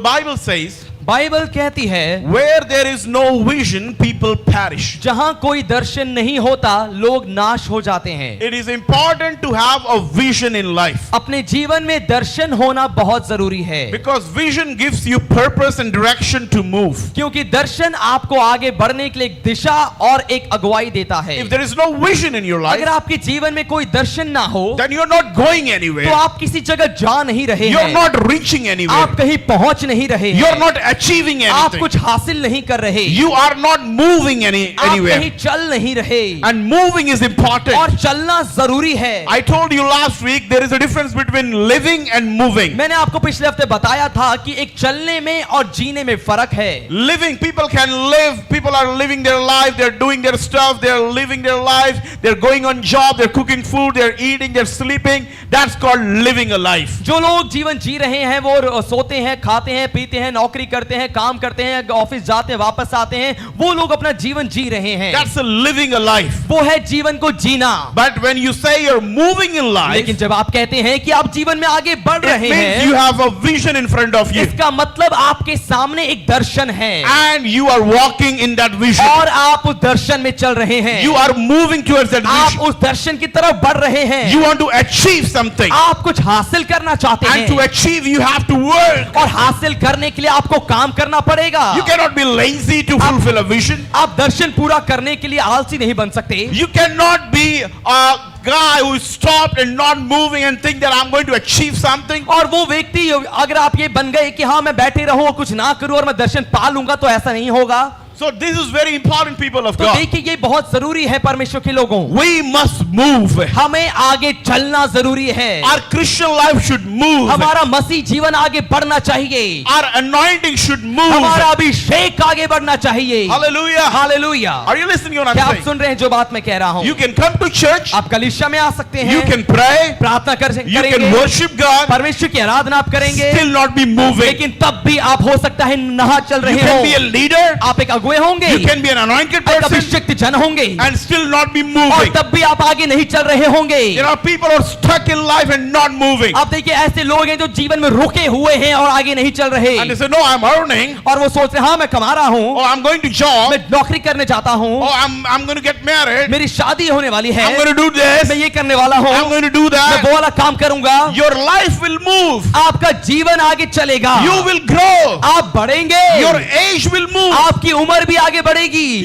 Bible says, Bible कहती है where there is no vision, people perish. जहां कोई दर्शन नहीं होता लोग नाश हो जाते हैं। It is important to have a vision in life अपने जीवन में दर्शन होना बहुत जरूरी है, because vision gives you purpose and direction to move. क्योंकि दर्शन आपको आगे बढ़ने के लिए एक दिशा और एक अगुवाई देता है। If there is no vision in your life, अगर आपके जीवन में कोई दर्शन ना हो then you're not going तो anywhere. आप किसी जगह जा नहीं रहे You're हैं, not reaching anywhere. आप कहीं पहुंच नहीं रहे You're हैं, not achieving आप anything. कुछ हासिल नहीं कर रहे, You are not moving आप anywhere. कहीं चल नहीं रहे, And moving is important. और चलना जरूरी है। I told you last week there is a difference between living and moving. मैंने आपको पिछले हफ्ते बताया था कि एक चलने में और जीने में फर्क है। Living, people can live, people are living their life, they're doing their stuff, they're living their life, they're going on job, they're cooking food, they're eating, they're sleeping. That's called living a life. जो लोग जीवन जी रहे हैं वो सोते हैं, खाते हैं, पीते हैं, नौकरी करते हैं, काम करते हैं, ऑफिस जाते हैं, वापस आते हैं, वो लोग अपना जीवन जी रहे हैं। That's a living a life. वो है जीवन को जीना। But when you say you're moving in life, लेकिन जब आप कहते हैं कि आप जीवन में आगे बढ़ it रहे means you हैं, have a vision in front of you. इसका मतलब आपके सामने एक दर्शन है And you are walking in that vision. और आप उस दर्शन में चल रहे हैं, You are moving towards that आप vision. उस दर्शन की तरफ बढ़ रहे हैं, You want to achieve something. आप कुछ हासिल करना चाहते And to हैं, achieve, you have to work. और हासिल करने के लिए आपको काम करना पड़ेगा। You cannot be lazy to fulfill a vision. आप दर्शन पूरा करने के लिए आलसी नहीं बन सकते। You cannot be a guy who is stopped and not moving and think that I'm going to achieve something. और वो व्यक्ति अगर आप ये बन गए कि हाँ मैं बैठे रहूं और कुछ ना करूं और मैं दर्शन पा लूंगा, तो ऐसा नहीं होगा। So this is very important, people of तो God. देखिए ये बहुत जरूरी है परमेश्वर के लोगों, We must move. हमें आगे चलना जरूरी है। Our Christian life should move. हमारा मसीह जीवन आगे बढ़ना चाहिए, Our anointing should move. हमारा अभिषेक आगे बढ़ना चाहिए। Hallelujah. Hallelujah. Are you listening to what क्या I'm आप saying? सुन रहे हैं जो बात मैं कह रहा हूँ? You can come to church. आप कलीसिया में आ सकते हैं, You can pray. प्रार्थना You can करेंगे, worship God. परमेश्वर की आराधना आप करेंगे, Still not be moving. लेकिन तब भी आप हो सकता है नहा चल You रहे can be a हो, leader. आप एक अगुए होंगे, You can be an anointed एक person अभिषिक्त जन होंगे, and still not be और moving. तब भी आप आगे नहीं चल रहे होंगे। There are people who are stuck in life and not moving. अब देखिए ऐसे लोग हैं जो जीवन में रुके हुए हैं और आगे नहीं चल रहे, And they say, no, I'm earning. और वो सोच रहे हैं हाँ मैं कमा रहा हूँ, Oh, I'm going to job. मैं नौकरी करने जाता हूँ, Oh, I'm going to get married. मेरी शादी होने वाली है, I'm going to do मैं this. ये करने वाला हूँ, I'm going to do मैं that. वो वाला काम करूंगा। Your life will move. आपका जीवन आगे चलेगा, You will grow. आप बढ़ेंगे, Your age will move. आपकी उम्र भी आगे बढ़ेगी।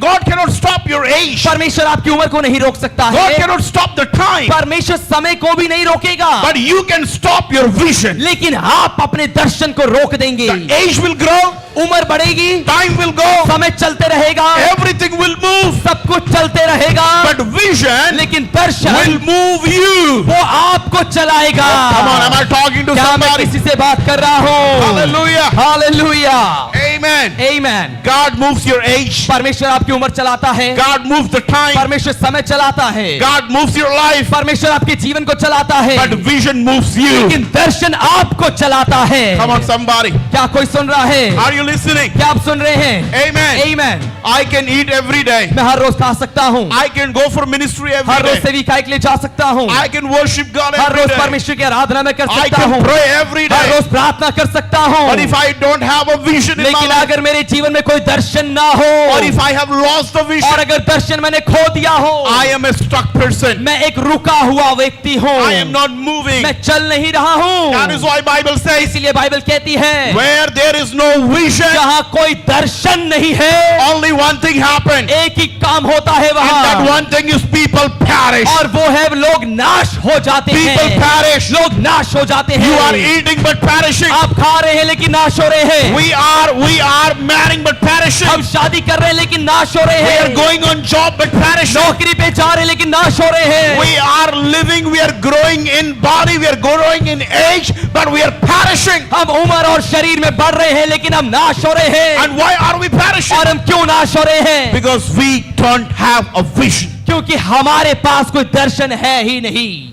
God cannot stop your age. परमेश्वर आपकी उम्र को नहीं रोक सकता God है, cannot stop the time. परमेश्वर समय को भी नहीं रोकेगा, But you can stop your vision. लेकिन आप अपने दर्शन को रोक देंगे। The age will grow. उम्र बढ़ेगी, Time will go. समय चलते रहेगा, Everything will move. सब कुछ चलते रहेगा, But vision लेकिन दर्शन will move you. वो आपको चलाएगा। Come on, am I talking to क्या मैं somebody? किसी से बात कर रहा हूँ? Hallelujah. Hallelujah, Amen. Amen. God moves your age. परमेश्वर आपकी उम्र चलाता है, God moves the time. परमेश्वर समय चलाता है, God moves your life. परमेश्वर आपके जीवन को चलाता है, But vision moves you. लेकिन दर्शन आपको चलाता है। Come on, somebody. क्या कोई सुन रहा है? Are you listening? क्या आप सुन रहे हैं? Amen. Amen. I can eat every day. मैं हर रोज खा सकता हूँ, I can go for ministry her every rose day. सेविकाई के लिए जा सकता हूँ, I can worship God her every rose day. परमेश्वर की आराधना में कर I सकता can हूँ, pray every हर day. रोज प्रार्थना कर सकता हूँ, But if I don't have a vision in my लेकिन life, अगर मेरे जीवन में कोई दर्शन ना हो, or if I have lost the vision, और अगर दर्शन मैंने खो दिया हो, I am a stuck person. मैं एक रुका हुआ व्यक्ति हूँ, I am not moving. मैं चल नहीं रहा हूँ। That is why Bible says, इसीलिए बाइबल कहती है where there is no vision, जहाँ कोई दर्शन नहीं है, only one thing happens. एक ही काम होता है And that वहाँ, one thing is people perish. और वो है लोग नाश हो जाते People हैं, perish. लोग नाश हो जाते You are हैं। eating but perishing. आप खा रहे हैं लेकिन नाश हो रहे हैं, We are marrying but perishing. हम शादी कर रहे हैं लेकिन नाश हो रहे We are हैं, going on job but perishing. नौकरी पे जा रहे हैं लेकिन नाश हो रहे हैं, We are living, we are growing in body, we are growing in age, but we are perishing. हम उम्र और शरीर में बढ़ रहे हैं लेकिन हम नाश हो रहे हैं। And why are we perishing? और हम क्यों नाश हो रहे हैं? Because we don't have a vision. क्योंकि हमारे पास कोई दर्शन है ही नहीं।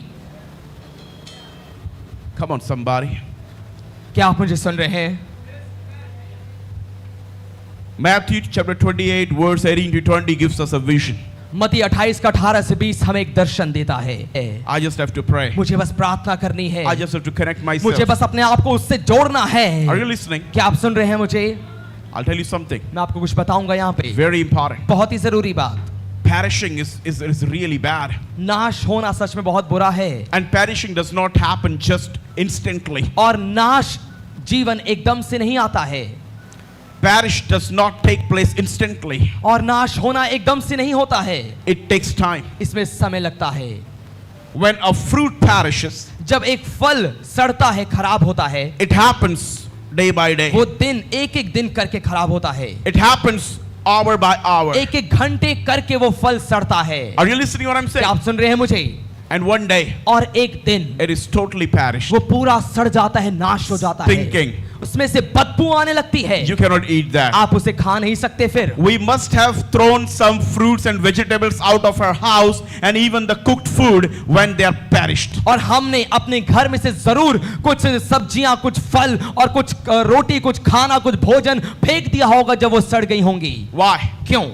Come on, somebody. क्या आप मुझे सुन रहे हैं? Matthew chapter 28, verse 18 to 20 gives us a vision. मत्ती 28 का 18 से 20 हमें एक दर्शन देता है। I just have to pray. मुझे बस प्रार्थना करनी है, I just have to connect मुझे myself. बस अपने आप को उससे जोड़ना है। Are you listening? क्या आप सुन रहे हैं मुझे? I'll tell you something मैं आपको कुछ बताऊंगा यहाँ पे, very important. बहुत ही जरूरी बात। Perishing is really bad. नाश होना सच में बहुत बुरा है, And perishing does not happen just instantly. और नाश जीवन एकदम से नहीं आता है, Perish does not take place instantly. और नाश होना एकदम से नहीं होता है, It takes time. इसमें समय लगता है। When a fruit perishes, जब एक फल सड़ता है, खराब होता है, it happens day by day. वो दिन एक एक दिन करके खराब होता है, It happens hour by hour. एक एक घंटे करके वो फल सड़ता है। Are you listening what I'm क्या saying? आप सुन रहे हैं मुझे? And one day, और एक दिन it is totally perished. वो पूरा सड़ जाता है, नाश हो जाता है, Stinking. उसमें से बदबू आने लगती है, You cannot eat that. आप उसे खा नहीं सकते। फिर We must have thrown some fruits and vegetables out of our house and even the cooked food when they are perished. और हमने अपने घर में से जरूर कुछ सब्जियां, कुछ फल और कुछ रोटी, कुछ खाना, कुछ भोजन फेंक दिया होगा जब वो सड़ गई होंगी। Why? क्यों?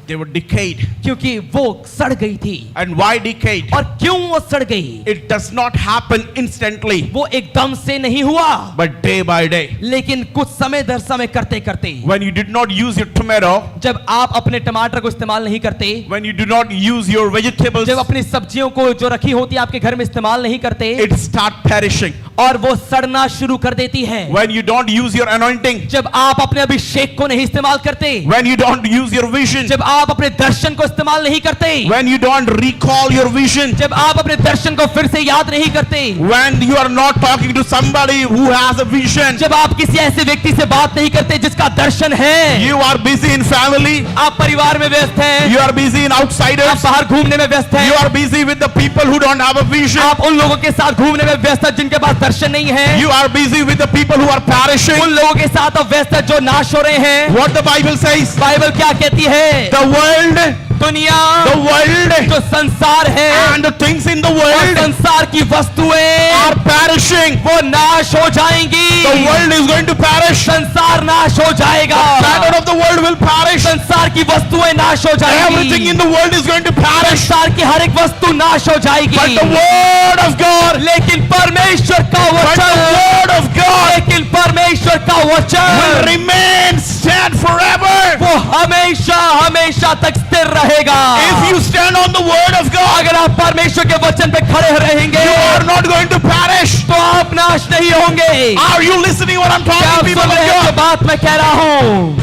They were decayed. क्योंकि वो सड़ गई थी। And why decayed? और क्यों वो सड़ गई? It does not happen instantly, वो एकदम से नहीं हुआ, but day by day. लेकिन कुछ समय दर समय करते करते, When you did not use your tomato, जब आप अपने टमाटर को इस्तेमाल नहीं करते, when you do not use your vegetables, जब अपनी सब्जियों को जो रखी होती है आपके घर में इस्तेमाल नहीं करते, it start perishing. और वो सड़ना शुरू कर देती है। When you don't use your anointing, जब आप अपने अभिषेक को नहीं इस्तेमाल करते, when you don't use your vision, जब आप अपने दर्शन को इस्तेमाल नहीं करते, when you don't recall your vision, जब आप अपने दर्शन को फिर से याद नहीं करते, when you are not talking to somebody who has a vision, जब आप किसी ऐसे व्यक्ति से बात नहीं करते जिसका दर्शन है, you are busy in family, आप परिवार में व्यस्त हैं, you are busy in आप outsiders, बाहर घूमने में व्यस्त हैं, you are busy with the people who don't have a vision, आप उन लोगों के साथ घूमने में व्यस्त हैं जिनके पास दर्शन नहीं है, you are busy with the people who are perishing. उन लोगों के साथ आप व्यस्त हैं जो नाश हो रहे हैं। What the Bible says, Bible क्या कहती है? the world, दुनिया, the world जो संसार है and the things in the और world संसार की वस्तुएं are perishing. वो नाश हो जाएंगी। The world is going to perish. संसार नाश हो जाएगा, Matter of the world will perish. संसार की वस्तुएं नाश हो Everything जाएंगी, in the world is going to perish. संसार की हर एक वस्तु नाश हो जाएगी, But the word of God, लेकिन परमेश्वर का but the वचन, word of God लेकिन परमेश्वर का will वचन remain stand forever. वो हमेशा हमेशा तक स्थिर रहेगा। If you stand on the word of God, अगर आप परमेश्वर के वचन पे खड़े रहेंगे you are not going to perish. तो आप नाश नहीं होंगे। Are you listening what I'm क्या आप talking, people सुन of रहे हैं जो God? बात मैं कह रहा हूं?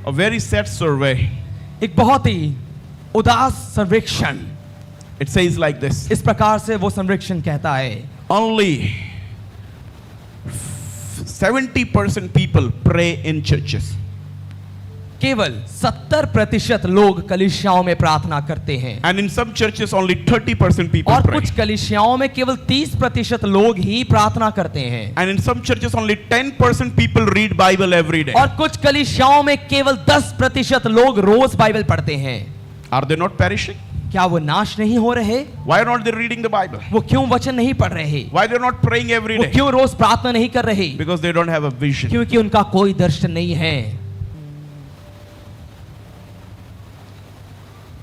A very sad survey. एक बहुत ही उदास सर्वेक्षण It says like this. इस प्रकार से वो सर्वेक्षण कहता है, Only 70% people pray in churches. केवल 70% लोग कलीसियाओं में प्रार्थना करते हैं, And in some churches only 30% people और pray. कुछ कलीसियाओं में केवल 30% लोग ही प्रार्थना करते हैं, And in some churches only 10% people read Bible every day. और कुछ कलीसियाओं में केवल 10% लोग रोज बाइबल पढ़ते हैं। Are they not perishing? क्या वो नाश नहीं हो रहे? Why are not they reading the Bible? वो क्यों वचन नहीं पढ़ रहे? Why they're not praying every वो day? क्यों रोज प्रार्थना नहीं कर रहे? Because they don't have a vision. क्योंकि उनका कोई दर्शन नहीं है।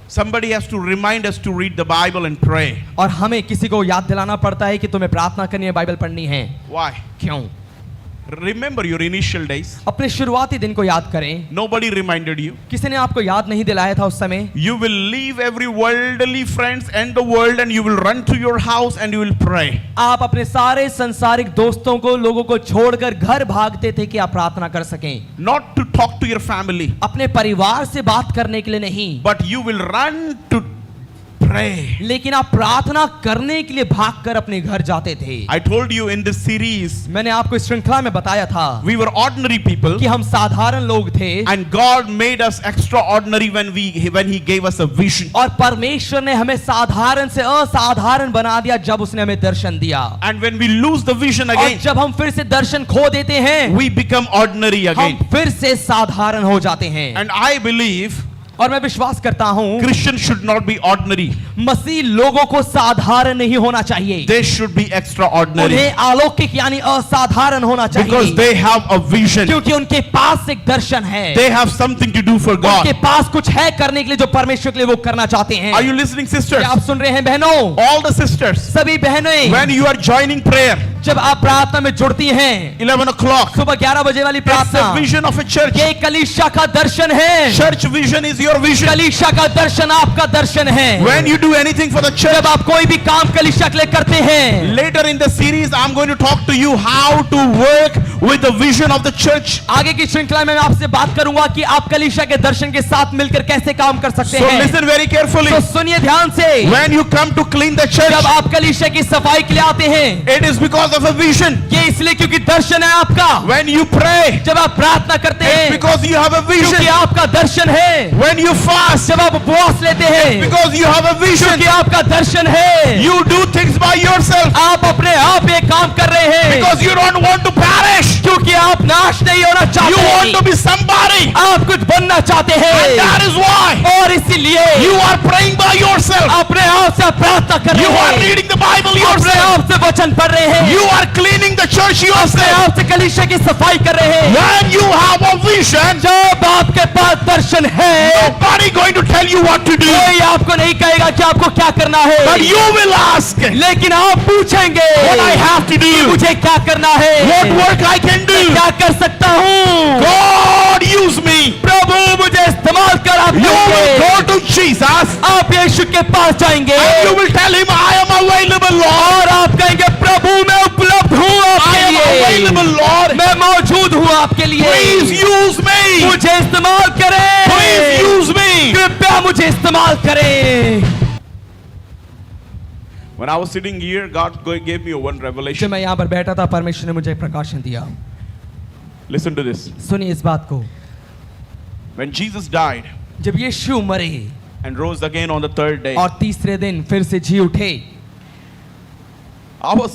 Somebody has to remind us to read the Bible and pray. और हमें किसी को याद दिलाना पड़ता है कि तुम्हें प्रार्थना करनी है, बाइबल पढ़नी है। Why? क्यों? Remember your initial days. अपने शुरुआती दिन को याद करें। Nobody reminded you. किसी ने आपको याद नहीं दिलाया था उस समय। You will leave every worldly friends and the world and you will run to your house and you will pray. आप अपने सारे संसारिक दोस्तों को, लोगों को छोड़कर घर भागते थे कि आप प्रार्थना कर सकें। Not to talk to your family, अपने परिवार से बात करने के लिए नहीं, but you will run to pray. लेकिन आप प्रार्थना करने के लिए भागकर अपने घर जाते थे। I told you in this series, मैंने आपको इस श्रृंखला में बताया था we were ordinary people कि हम साधारण लोग थे, and God made us extraordinary when He gave us a vision. और परमेश्वर ने हमें साधारण से असाधारण बना दिया जब उसने हमें दर्शन दिया। And when we lose the vision और again, जब हम फिर से दर्शन खो देते हैं, we become ordinary हम again. फिर से साधारण हो जाते हैं। And I believe और मैं विश्वास करता हूं Christians should not be ordinary. मसीह लोगों को साधारण नहीं होना चाहिए, They should be extraordinary उन्हें अलौकिक यानी असाधारण होना because चाहिए, they have a vision. क्योंकि उनके पास एक दर्शन है, They have something to do for उनके God. पास कुछ है करने के लिए जो परमेश्वर के लिए वो करना चाहते हैं। Are you listening, sisters? क्या आप सुन रहे हैं बहनों? All the sisters, सभी बहनें when you are joining prayer, जब आप प्रार्थना में जुड़ती हैं 11 o'clock, सुबह 11 बजे वाली it's the प्रार्थना, vision of a church. ये कलीसिया का दर्शन है, Church vision is your vision. कलीसिया का दर्शन आपका दर्शन है। When you do anything for the church, जब आप कोई भी काम कलीसिया के लिए करते हैं, later in the series, I'm going to talk to you how to work with the vision of the church. आगे की श्रृंखला में मैं आपसे बात करूंगा कि आप कलीसिया के दर्शन के साथ मिलकर कैसे काम कर सकते So हैं। listen very carefully. तो सुनिए ध्यान से, When you come to clean the church, जब आप कलीसिया की सफाई के लिए आते हैं, it is because of a vision. ये इसलिए क्योंकि दर्शन है आपका। When you pray, जब आप प्रार्थना करते it's हैं, because you have a क्योंकि vision. आपका दर्शन है। When you fast, जब आप उपवास लेते हैं, because you have a vision. क्योंकि आपका दर्शन है। You do things by yourself आप अपने आप ये काम कर रहे हैं, because you don't want to perish. क्योंकि आप नाश नहीं होना You चाहते want to हैं, be somebody. आप कुछ बनना चाहते And हैं, that is why और इसीलिए you are praying by yourself. अपने आप से आप प्रार्थना कर You रहे are हैं, reading the Bible अपने yourself. आप से वचन पढ़ रहे हैं, You are cleaning the church अपने yourself. आप से कलीसिया की सफाई कर रहे हैं। When you have a vision, जब आपके पास दर्शन है, nobody going to tell you what to do. कोई आपको नहीं कहेगा कि आपको क्या करना है, But you will ask लेकिन आप पूछेंगे what I have to do, मुझे क्या करना है, what work I can do. क्या कर सकता हूँ। God use me. प्रभु मुझे इस्तेमाल कर, आप You will कहेंगे, go to Jesus आप यीशु के पास जाएंगे and you will tell him, I am available, Lord. और आप कहेंगे प्रभु मैं उपलब्ध हूँ I आपके am लिए, available, Lord. मैं मौजूद हूँ आपके लिए, Please use me. मुझे इस्तेमाल करें, Please use me. कृपया मुझे इस्तेमाल करें। When I was sitting here, God gave me one जब revelation. मैं यहाँ पर बैठा था, परमेश्वर ने मुझे एक प्रकाशन दिया। Listen to this. सुनिए इस बात को, When Jesus died जब यीशु मरे and rose again on the third day, और तीसरे दिन फिर से जी उठे, I was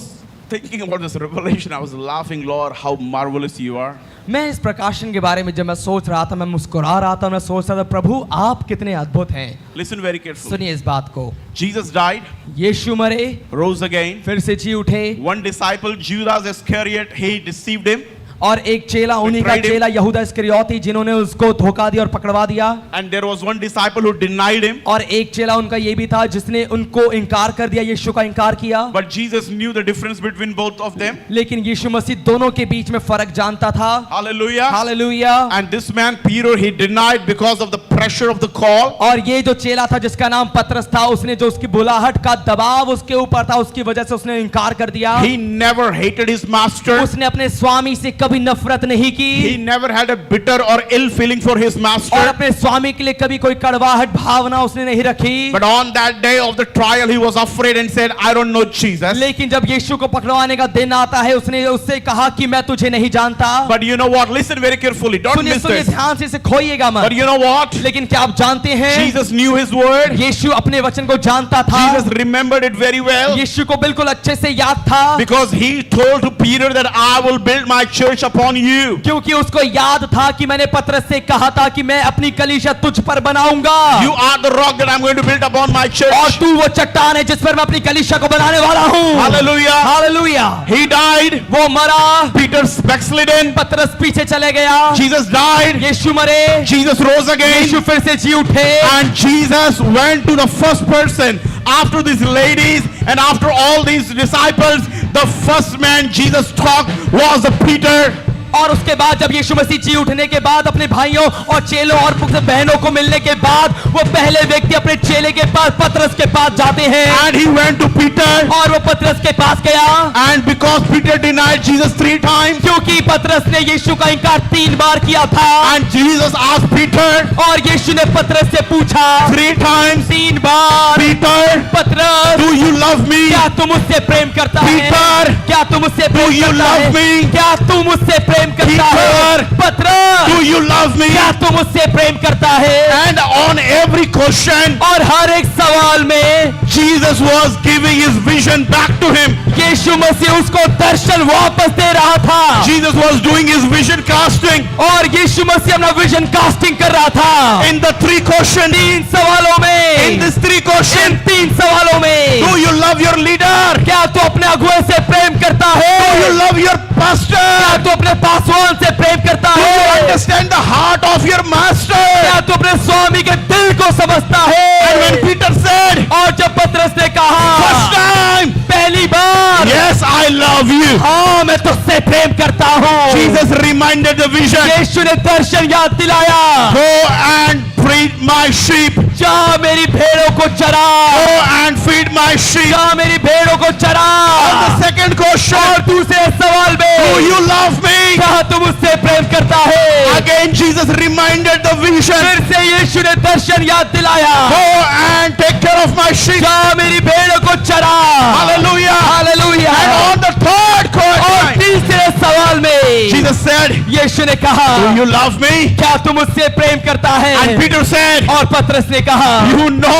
thinking about this revelation. I was laughing, Lord, how marvelous you are. मैं इस प्रकाशन के बारे में जब मैं सोच रहा था, मैं मुस्कुरा रहा था, मैं सोच रहा था प्रभु आप कितने अद्भुत हैं। Listen very carefully. सुनिए इस बात को, Jesus died, यीशु मरे, rose again. फिर से जी उठे, One disciple, Judas Iscariot, he deceived him. और एक चेला, उन्हीं का Betrayed him. चेला यहूदा इस्करियोती, जिन्होंने उसको धोखा दिया और पकड़वा दिया, And there was one disciple who denied him. और एक चेला उनका ये भी था जिसने उनको इनकार कर दिया, यीशु का इनकार किया। But Jesus knew the difference between both of them. लेकिन यीशु मसीह दोनों के बीच में फर्क जानता था। Hallelujah. Hallelujah. And this man, Peter, he denied because of the pressure of the call. और ये जो चेला था जिसका नाम पतरस था, उसने जो उसकी बुलाहट का दबाव उसके ऊपर था, उसकी वजह से उसने इनकार कर दिया। He never hated his master. उसने अपने स्वामी से कभी नफरत नहीं He की, never had a bitter or ill feeling for his और master. अपने स्वामी के लिए कभी कोई कड़वाहट भावना उसने नहीं रखी। But on that day of the trial, he was afraid and said, I don't know Jesus. लेकिन जब यीशु को पकड़वाने का दिन आता है, उसने उससे कहा कि मैं तुझे नहीं जानता। But you know what? Listen very carefully. Don't सुनिए miss सुनिए this. ध्यान से इसे खोइएगा But मत। you know what? लेकिन क्या आप जानते हैं, Jesus knew his word. यीशु अपने वचन को जानता था, Jesus remembered it very well. यीशु को बिल्कुल अच्छे से याद था, Because he told to Peter that I will build my church upon you. क्योंकि उसको याद था कि मैंने पतरस से कहा था कि मैं अपनी कलीसिया तुझ पर बनाऊंगा, You are the rock that I'm going to build upon my और church. तू वो चट्टान है जिस पर मैं अपनी कलीसिया को बनाने वाला हूँ। Hallelujah. हालेलुया। He died. वो मरा, Peter backslidden. पतरस पीछे चले गया, Jesus died. यीशु मरे, Jesus rose again. यीशु फिर से जी उठे, And Jesus went to the first person after these ladies and after all these disciples. The first man Jesus talked was the Peter. और उसके बाद जब यीशु मसीह जी उठने के बाद अपने भाइयों और चेलों और बहनों को मिलने के बाद वो पहले व्यक्ति अपने चेले के पास पतरस के पास जाते हैं, And he went to Peter. और वो पतरस के पास गया, And because Peter denied Jesus 3 times, क्योंकि पतरस ने यीशु का इनकार 3 बार किया था, and Jesus asked Peter और यीशु ने पतरस से पूछा 3 times, 3 बार, Peter, पतरस do you love me? क्या तू मुझसे प्रेम करता है? Peter, क्या तू मुझसे do प्रेम you करता love है? me? क्या तू मुझसे प्रेम करता है? Peter, पतरस Do you love me? क्या तू मुझसे प्रेम करता है? And on every question, और हर एक सवाल में Jesus was giving his vision back to him. यीशु मसीह उसको दर्शन वापस दे रहा था Jesus was doing his vision casting और यीशु मसीह अपना विजन कास्टिंग कर रहा था in the three questions. तीन सवालों में In these three questions, इन तीन सवालों में do you love your leader? क्या तू अपने अगुए से प्रेम करता Do you है love your क्या pastor? तू अपने पासवान से प्रेम करता Do you है understand the heart of your master? क्या तू अपने स्वामी के दिल को समझता And when है Peter said, और जब पतरस ने first कहा time, पहली बार yes, I love you. हाँ मैं तुझसे प्रेम करता हूँ Jesus reminded the vision, यीशु ने दर्शन याद दिलाया go and feed my sheep. जा मेरी भेड़ों को चरा Go and feed my sheep. जा मेरी भेड़ों को चरा And the second और question, दूसरे सवाल do में you love me? क्या तू मुझसे प्रेम करता है Again, Jesus reminded the vision, फिर से यीशु ने दर्शन याद दिलाया go and take care of my sheep. जा मेरी भेड़ों को चरा Hallelujah. Hallelujah And on the third और question, तीसरे सवाल में Jesus said, यीशु ने कहा do you love me? क्या तू मुझसे प्रेम करता है And Peter said, और पतरस ने कहा you know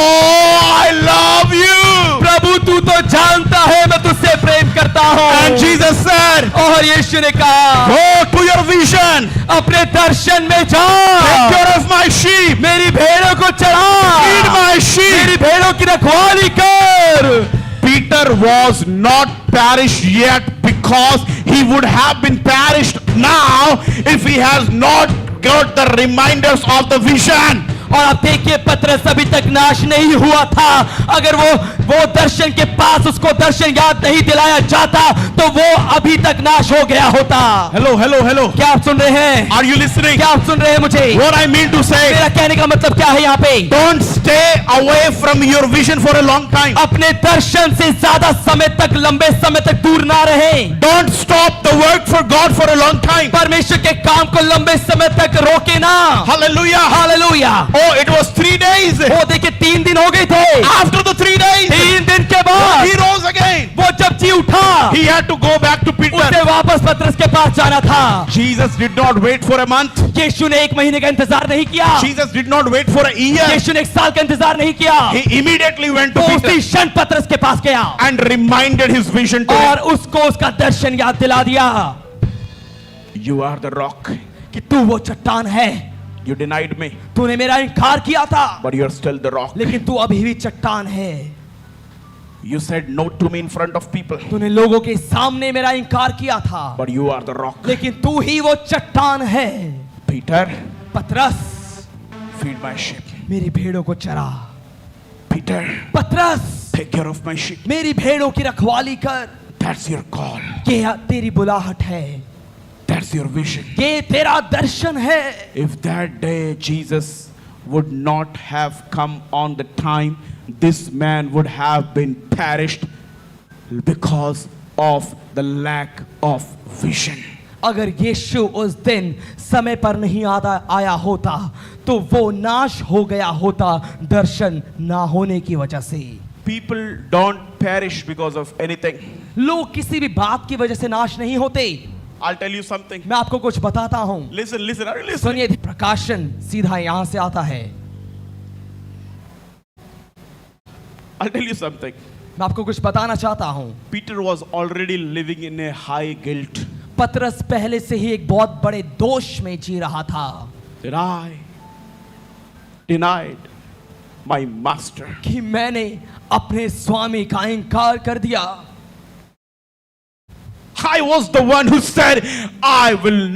I love you. प्रभु तू तो जानता है मैं तुझसे प्रेम करता And हूँ Jesus said, और यीशु ने कहा go to your vision. अपने दर्शन में जा Take care of my sheep. मेरी भेड़ों को चढ़ा Feed my sheep. मेरी भेड़ों की रखवाली कर Peter was not perished yet because he would have been perished now if he has not got the reminders of the vision. और अब देखिए पतरस अभी तक नाश नहीं हुआ था अगर वो दर्शन के पास उसको दर्शन याद नहीं दिलाया जाता तो वो अभी तक नाश हो गया होता Hello, hello, hello. क्या आप सुन रहे हैं Are you listening? क्या आप सुन रहे हैं मुझे What I mean to say, मेरा कहने का मतलब क्या है यहाँ पे don't stay away from your vision for a long time. अपने दर्शन से ज्यादा समय तक लंबे समय तक दूर ना रहे Don't stop the work for God for a long time. परमेश्वर के काम को लंबे समय तक रोके ना Hallelujah. Hallelujah Oh, it was 3 days. वो देखिए 3 दिन हो गए थे After the 3 days, 3 दिन के बाद he rose again. वो जब जी उठा He had to go back to उसे Peter. वापस पतरस के पास जाना था Jesus did not wait for a month. यीशु ने 1 महीने का इंतजार नहीं किया Jesus did not wait for a year. यीशु ने 1 साल का इंतजार नहीं किया He immediately went to वो Peter उसी क्षण पतरस के पास गया and reminded his vision to और him. उसको उसका दर्शन याद दिला दिया You are the rock. कि तू वो चट्टान है You denied me, तूने मेरा इनकार किया था but you're still the rock. लेकिन तू अभी भी चट्टान है You said no to me in front of people, तूने लोगों के सामने मेरा इनकार किया था but you are the rock. लेकिन तू ही वो चट्टान है Peter, पतरस feed my sheep. मेरी भेड़ों को चरा Peter, पतरस take care of my sheep. मेरी भेड़ों की रखवाली कर That's your call. ये तेरी बुलाहट है That's your vision. ये तेरा दर्शन है If that day Jesus would not have come on the time, this man would have been perished because of the lack of vision. अगर यीशु उस दिन समय पर नहीं आया होता तो वो नाश हो गया होता दर्शन ना होने की वजह से People don't perish because of anything. लोग किसी भी बात की वजह से नाश नहीं होते I'll tell you something. मैं आपको कुछ बताता हूं Listen, listen, are you listening? सुनिए प्रकाशन सीधा यहां से आता है I'll tell you something. मैं आपको कुछ बताना चाहता हूं Peter was already living in a high guilt. पतरस पहले से ही एक बहुत बड़े दोष में जी रहा था That I denied my master. कि मैंने अपने स्वामी का इनकार कर दिया I was the one who said, I will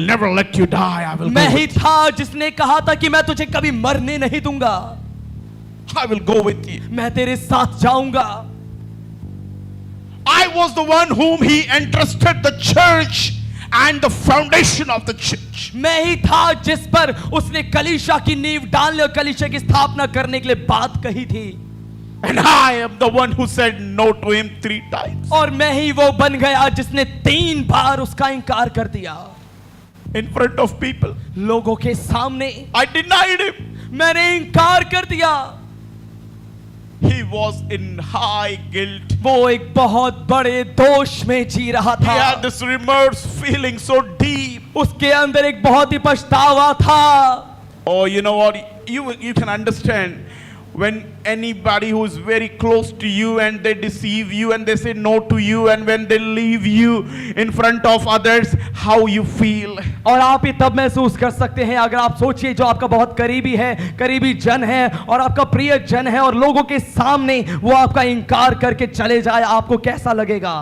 never let you die. I will मैं go ही with you. था जिसने कहा था कि मैं तुझे कभी मरने नहीं दूंगा I will go with you. मैं तेरे साथ जाऊंगा I was the one whom he entrusted the church and the foundation of the church. मैं ही था जिस पर उसने कलीसिया की नींव डालने और कलीसिया की स्थापना करने के लिए बात कही थी And I am the one who said no to him 3 times. और मैं ही वो बन गया जिसने 3 बार उसका इनकार कर दिया In front of people. लोगों के सामने I denied him. मैंने इनकार कर दिया He was in high guilt. वो एक बहुत बड़े दोष में जी रहा He था had this remorse feeling so deep. उसके अंदर एक बहुत ही पछतावा था Oh, you know what? You can understand When anybody who is very close to you and they deceive you and they say no to you, and when they leave you in front of others, how you feel? और आप ही तब महसूस कर सकते हैं अगर आप सोचिए जो आपका बहुत करीबी है, करीबी जन है और आपका प्रिय जन है और लोगों के सामने वो आपका इनकार करके चले जाए, आपको कैसा लगेगा?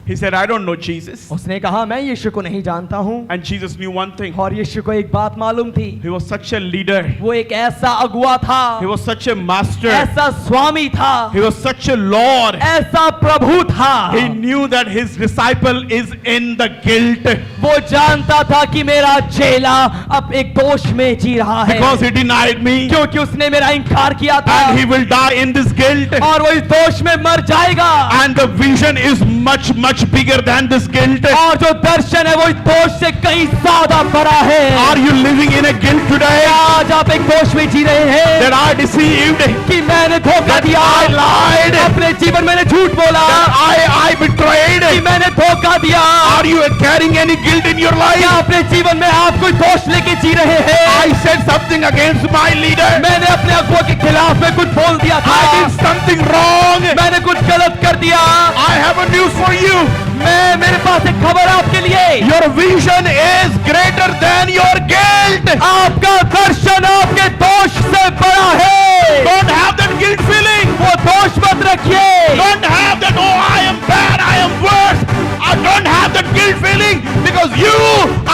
He said, I don't know Jesus. उसने कहा मैं यीशु को नहीं जानता हूं। And Jesus knew one thing. और यीशु को एक बात मालूम थी, He was such a leader. वो एक ऐसा अगुआ था, He was such a master. ऐसा स्वामी था, He was such a Lord. ऐसा प्रभु था। He knew that his disciple is in the guilt वो जानता था कि मेरा चेला अब एक दोष में जी रहा है, because he denied me, क्योंकि उसने मेरा इनकार किया था and he will die in this guilt. और वो इस दोष में मर जाएगा। And the vision is much bigger than this guilt. और जो दर्शन है वो इस दोष से कहीं ज्यादा बड़ा है। Are you living in a guilt today? आज आप एक दोष में जी रहे हैं That I deceived, कि मैंने धोखा that दिया, I lied, अपने जीवन में मैंने झूठ बोला, that I betrayed? कि मैंने धोखा दिया। Are you carrying any guilt in your life? क्या अपने जीवन में आप कोई दोष लेके जी रहे हैं? I said something against my leader. मैंने अपने अगुआ के खिलाफ में कुछ बोल दिया था, I did something wrong. मैंने कुछ गलत कर दिया। I have a news for you. मेरे पास एक खबर है आपके लिए, Your vision is greater than your guilt. आपका दर्शन आपके दोष से बड़ा है। Don't have that guilt feeling. वो दोष मत रखिए। Don't have that, oh, I am bad, I am worse. I don't have that guilt feeling because you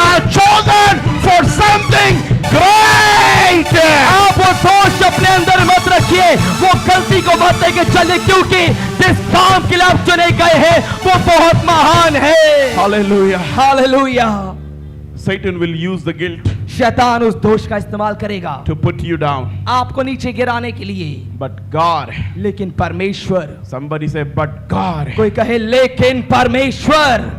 are chosen for something great. आप वो दोष अपने अंदर मत रखिए, वो गलती को मत लेके चले, क्योंकि जिस काम के लिए आप चुने गए हैं वो बहुत महान है। Hallelujah. Hallelujah. Satan will use the guilt शैतान उस दोष का इस्तेमाल करेगा to put you down. आपको नीचे गिराने के लिए, But God, लेकिन परमेश्वर, somebody say, but God. कोई कहे लेकिन परमेश्वर,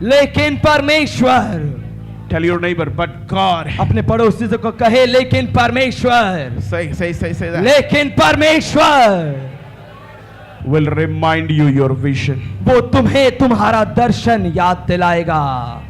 लेकिन परमेश्वर। Tell your neighbor, but God. अपने पड़ोसी को कहे लेकिन परमेश्वर, Say that. लेकिन परमेश्वर Will remind you your vision. वो तुम्हें तुम्हारा दर्शन याद दिलाएगा।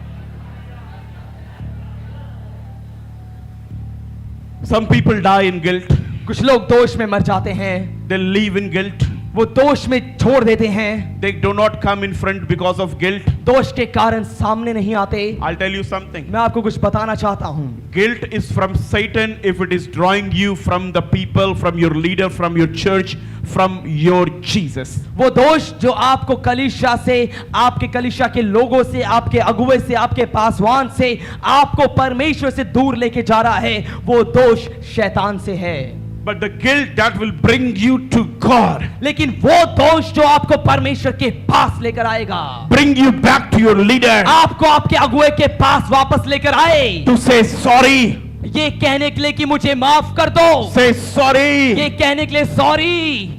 Some people die in guilt. कुछ लोग दोष में मर जाते हैं, They live in guilt. वो दोष में छोड़ देते हैं, They do not come in front because of guilt. दोष के कारण सामने नहीं आते। I'll tell you something. मैं आपको कुछ बताना चाहता हूं, Guilt is from Satan if it is drawing you from the people, from your leader, from your church, from your Jesus. वो दोष जो आपको कलीसिया से, आपके कलीसिया के लोगों से, आपके अगुवे से, आपके पासवान से, आपको परमेश्वर से दूर लेके जा रहा है, वो दोष शैतान से है। But the guilt that will bring you to God, लेकिन वो दोष जो आपको परमेश्वर के पास लेकर आएगा, bring you back to your leader, आपको आपके अगुवे के पास वापस लेकर आए, to say sorry, ये कहने के लिए कि मुझे माफ कर दो, say sorry. ये कहने के लिए sorry,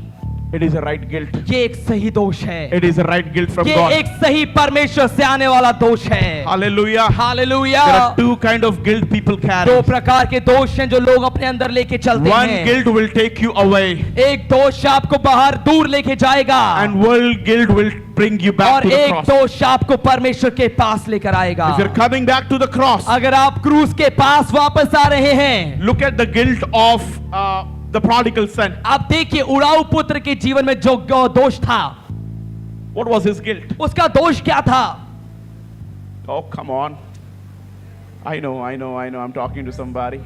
It is a right guilt. ये एक सही दोष है, It is a right guilt from ये God. एक सही परमेश्वर से आने वाला दोष है। Hallelujah. Hallelujah. There are two kind of guilt people carry. दो प्रकार के दोष हैं जो लोग अपने अंदर लेके चलते One हैं। guilt will take you away, एक दोष आपको बाहर दूर लेके जाएगा, and one guilt will bring you back और to the एक cross. दोष आपको परमेश्वर के पास लेकर आएगा। If you're coming back to the cross, अगर आप क्रूस के पास वापस आ रहे हैं, look at the guilt of the prodigal son. आप देखिए उड़ाऊ पुत्र के जीवन में जो दोष था, What was his guilt? उसका दोष क्या था? Oh, come on. I know. I'm talking to somebody.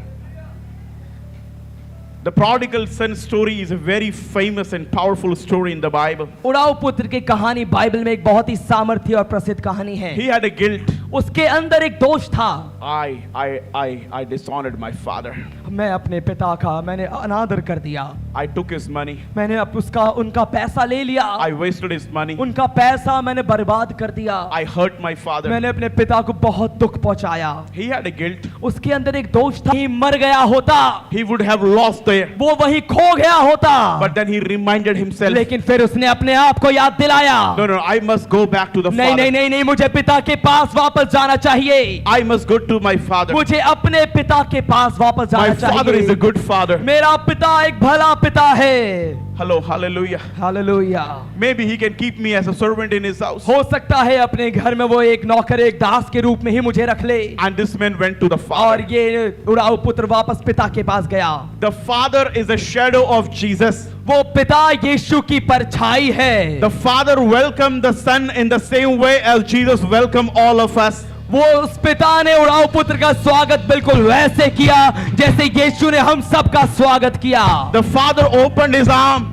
The prodigal son story is a very famous and powerful story in the Bible. उड़ाऊ पुत्र की कहानी बाइबल में एक बहुत ही सामर्थ्य और प्रसिद्ध कहानी है। He had a guilt. उसके अंदर एक दोष था, I dishonored my father. मैं अपने पिता का मैंने अनादर कर दिया, I took his money. मैंने उनका पैसा ले लिया, I wasted his money. उनका पैसा मैंने बर्बाद कर दिया, I hurt my father. मैंने अपने पिता को बहुत दुख पहुंचाया। He had a guilt. उसके अंदर एक दोष था, ही मर गया होता, He would have lost there. वो वही खो गया होता, But then he reminded himself, लेकिन फिर उसने अपने आप को याद दिलाया, no, I must go back to the नहीं father. नहीं, मुझे पिता के पास वापस जाना चाहिए, I must go to my father. मुझे अपने पिता के पास वापस My जाना father is a चाहिए। good father. मेरा पिता एक भला पिता है। Hello, hallelujah. Hallelujah. Maybe he can keep me as a servant in his house. हो सकता है अपने घर में वो एक नौकर एक दास के रूप में ही मुझे रख ले। And this man went to the और father. ये उड़ाऊ पुत्र वापस पिता के पास गया। The father is a shadow of Jesus. वो पिता यीशु की परछाई है। The father welcomed the son in the same way as Jesus welcomed all of us. वो उस पिता ने उड़ाऊ पुत्र का स्वागत बिल्कुल वैसे किया जैसे यीशु ने हम सब का स्वागत किया। The father opened his arm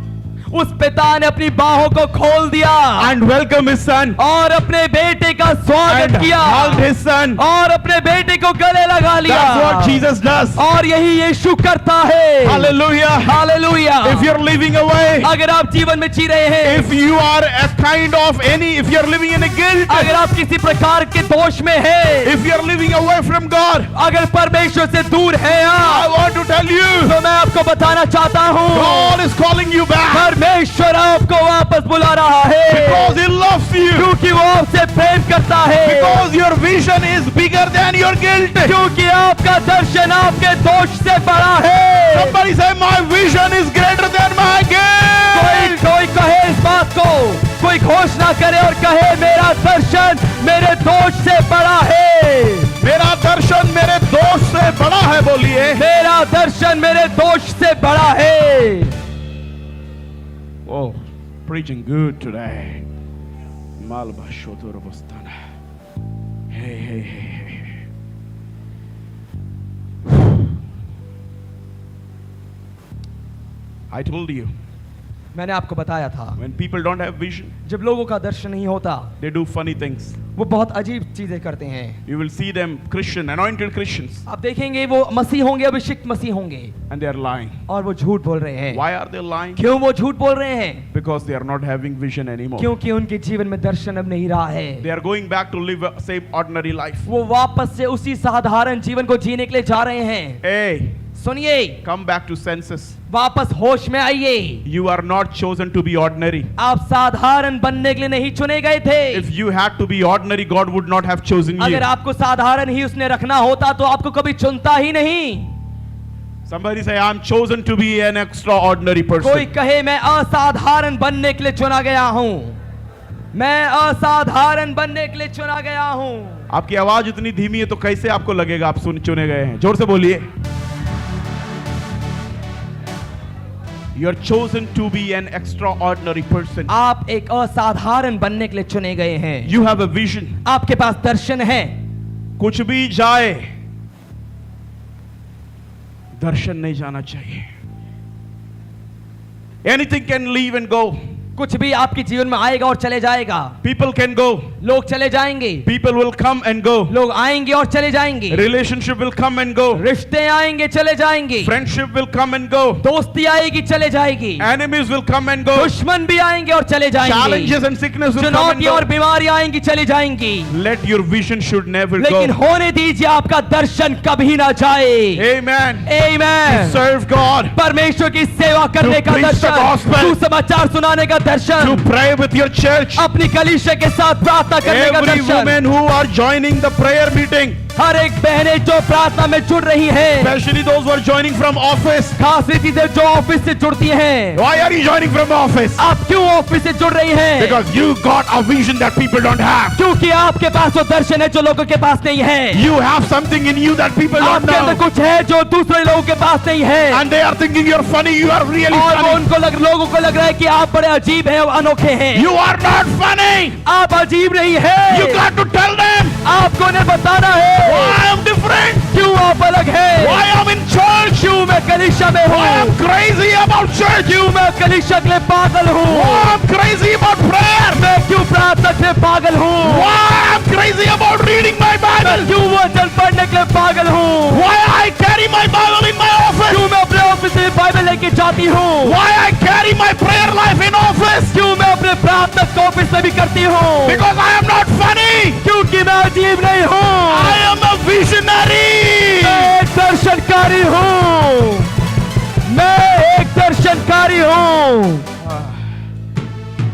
उस पिता ने अपनी बाहों को खोल दिया and welcomed his son और अपने बेटे का and स्वागत किया hugged his son. और अपने बेटे को गले लगा लिया। That's what Jesus does. और यही यीशु करता है। Hallelujah. Hallelujah. If you're living away, अगर आप जीवन में जी रहे हैं, if you are a kind of any, if you're living in a guilt, अगर आप किसी प्रकार के दोष में हैं, if you're living away from God, अगर परमेश्वर से दूर है I आप, want to tell you, तो मैं आपको बताना चाहता हूँ God is calling you back परमेश्वर आपको वापस बुला रहा है because He loves you, क्योंकि वो आपसे प्रेम करता है, because your vision is bigger than your guilt. क्योंकि आपका दर्शन आपके दोष से बड़ा है। Somebody say, my vision is greater than my guilt. कोई कहे इस बात को, कोई घोषणा करे और कहे मेरा दर्शन मेरे दोष से बड़ा है। मेरा दर्शन मेरे दोष से बड़ा है, बोलिए। मेरा दर्शन मेरे दोष से बड़ा है। Oh, preaching good today. Malba Shotorobostana. Hey, hey, hey, hey. I told you, मैंने आपको बताया था when people don't have vision, जब लोगों का दर्शन नहीं होता they do funny things. वो बहुत अजीब चीजें करते हैं। You will see them Christian, anointed Christians, आप देखेंगे वो मसीह होंगे, अभिषिक्त मसीह होंगे and they are lying. और वो झूठ बोल रहे हैं। Why are they lying? क्यों वो झूठ बोल रहे हैं? Because they are not having vision anymore. क्योंकि उनके जीवन में दर्शन अब नहीं रहा है। They are going back to live a same ordinary life. वो वापस से उसी साधारण जीवन को जीने के लिए जा रहे हैं। Hey, सुनिए, come back to senses. वापस होश में आइए। You are not chosen to be ordinary. आप साधारण बनने के लिए नहीं चुने गए थे। If you had to be ordinary, God would not have chosen you. अगर आपको साधारण ही उसने रखना होता तो आपको कभी चुनता ही नहीं। Somebody say, I'm chosen to be an extraordinary कोई person. कहे मैं असाधारण बनने के लिए चुना गया हूँ। मैं असाधारण बनने के लिए चुना गया हूँ। आपकी आवाज इतनी धीमी है तो कैसे आपको लगेगा आप चुने गए हैं? जोर से बोलिए। You are chosen to be an extraordinary person. आप एक असाधारण बनने के लिए चुने गए हैं। You have a vision. आपके पास दर्शन है। कुछ भी जाए, दर्शन नहीं जाना चाहिए। Anything can leave and go. कुछ भी आपके जीवन में आएगा और चले जाएगा। People can go. लोग चले जाएंगे। People will come and go. लोग आएंगे और चले जाएंगे। Relationship will come and go. रिश्ते आएंगे चले जाएंगे। Friendship will come and go. दोस्ती आएगी चले जाएगी। Enemies will come and go. दुश्मन भी आएंगे और चले जाएंगे। Challenges and sickness will come and चुनौतियां और go. बीमारियां आएंगी चली जाएंगी। Let your vision should never लेकिन go. होने दीजिए आपका दर्शन कभी ना जाए। Amen. आमेन। Serve God. परमेश्वर की सेवा करने का preach the दर्शन, gospel. सुसमाचार सुनाने का To Darshan, pray with your church. अपनी कलीसिया के साथ प्रार्थना करने का Every Darshan. woman who are joining the prayer meeting, हर एक बहनें जो प्रार्थना में जुड़ रही हैं, especially those who are joining from office. खास रीति से जो ऑफिस से जुड़ती हैं। Why are you joining from office? आप क्यों ऑफिस से जुड़ रही हैं? Because you got a vision that people don't have. क्योंकि आपके पास वो दर्शन है जो लोगों के पास नहीं है। You have something in you that people don't आपके अंदर know. कुछ है जो दूसरे लोगों के पास नहीं है। And they are thinking you're funny. You are really और वो funny. लोगों को लग रहा है कि आप बड़े अजीब हैं और अनोखे हैं। You are not funny. आप अजीब नहीं है। You got to tell them आपको उन्हें बताना है why I'm different. क्यों आप अलग हैं। Why I'm in church. क्यों मैं कलीसिया में Why I'm हूँ। crazy about church. क्यों मैं कलीसिया के लिए पागल हूँ। Why I'm crazy about prayer. मैं क्यों प्रार्थना के लिए पागल हूँ। Why I'm crazy about reading my मैं Bible. क्यों वचन पढ़ने के लिए पागल हूँ। Why I carry my Bible in my office. क्यों मैं अपने ऑफिस में बाइबल लेके जाती हूँ। Why I carry my prayer life in office. क्यों मैं अपने प्रार्थना को ऑफिस में भी करती हूँ। Because I am not funny. क्योंकि मैं अजीब नहीं हूँ। I am a visionary. मैं एक दर्शनकारी हूँ। मैं एक दर्शनकारी हूँ।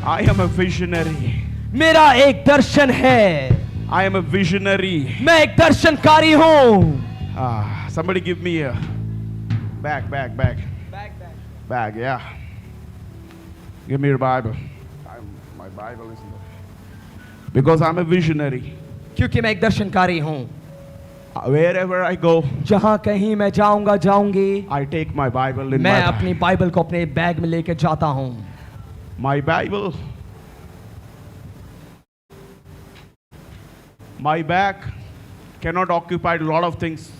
I am a visionary. मेरा एक दर्शन है। I am a visionary. मैं एक दर्शनकारी हूँ। Somebody give me a bag, yeah. Give me your Bible. My Bible is in there. Because I'm a visionary. क्योंकि मैं एक दर्शनकारी हूँ, Wherever I go, जहाँ कहीं मैं जाऊंगा जाऊंगी, I take my Bible in मैं my अपनी बाइबल को अपने बैग में लेके जाता हूँ. My Bible. My bag cannot occupy a lot of things,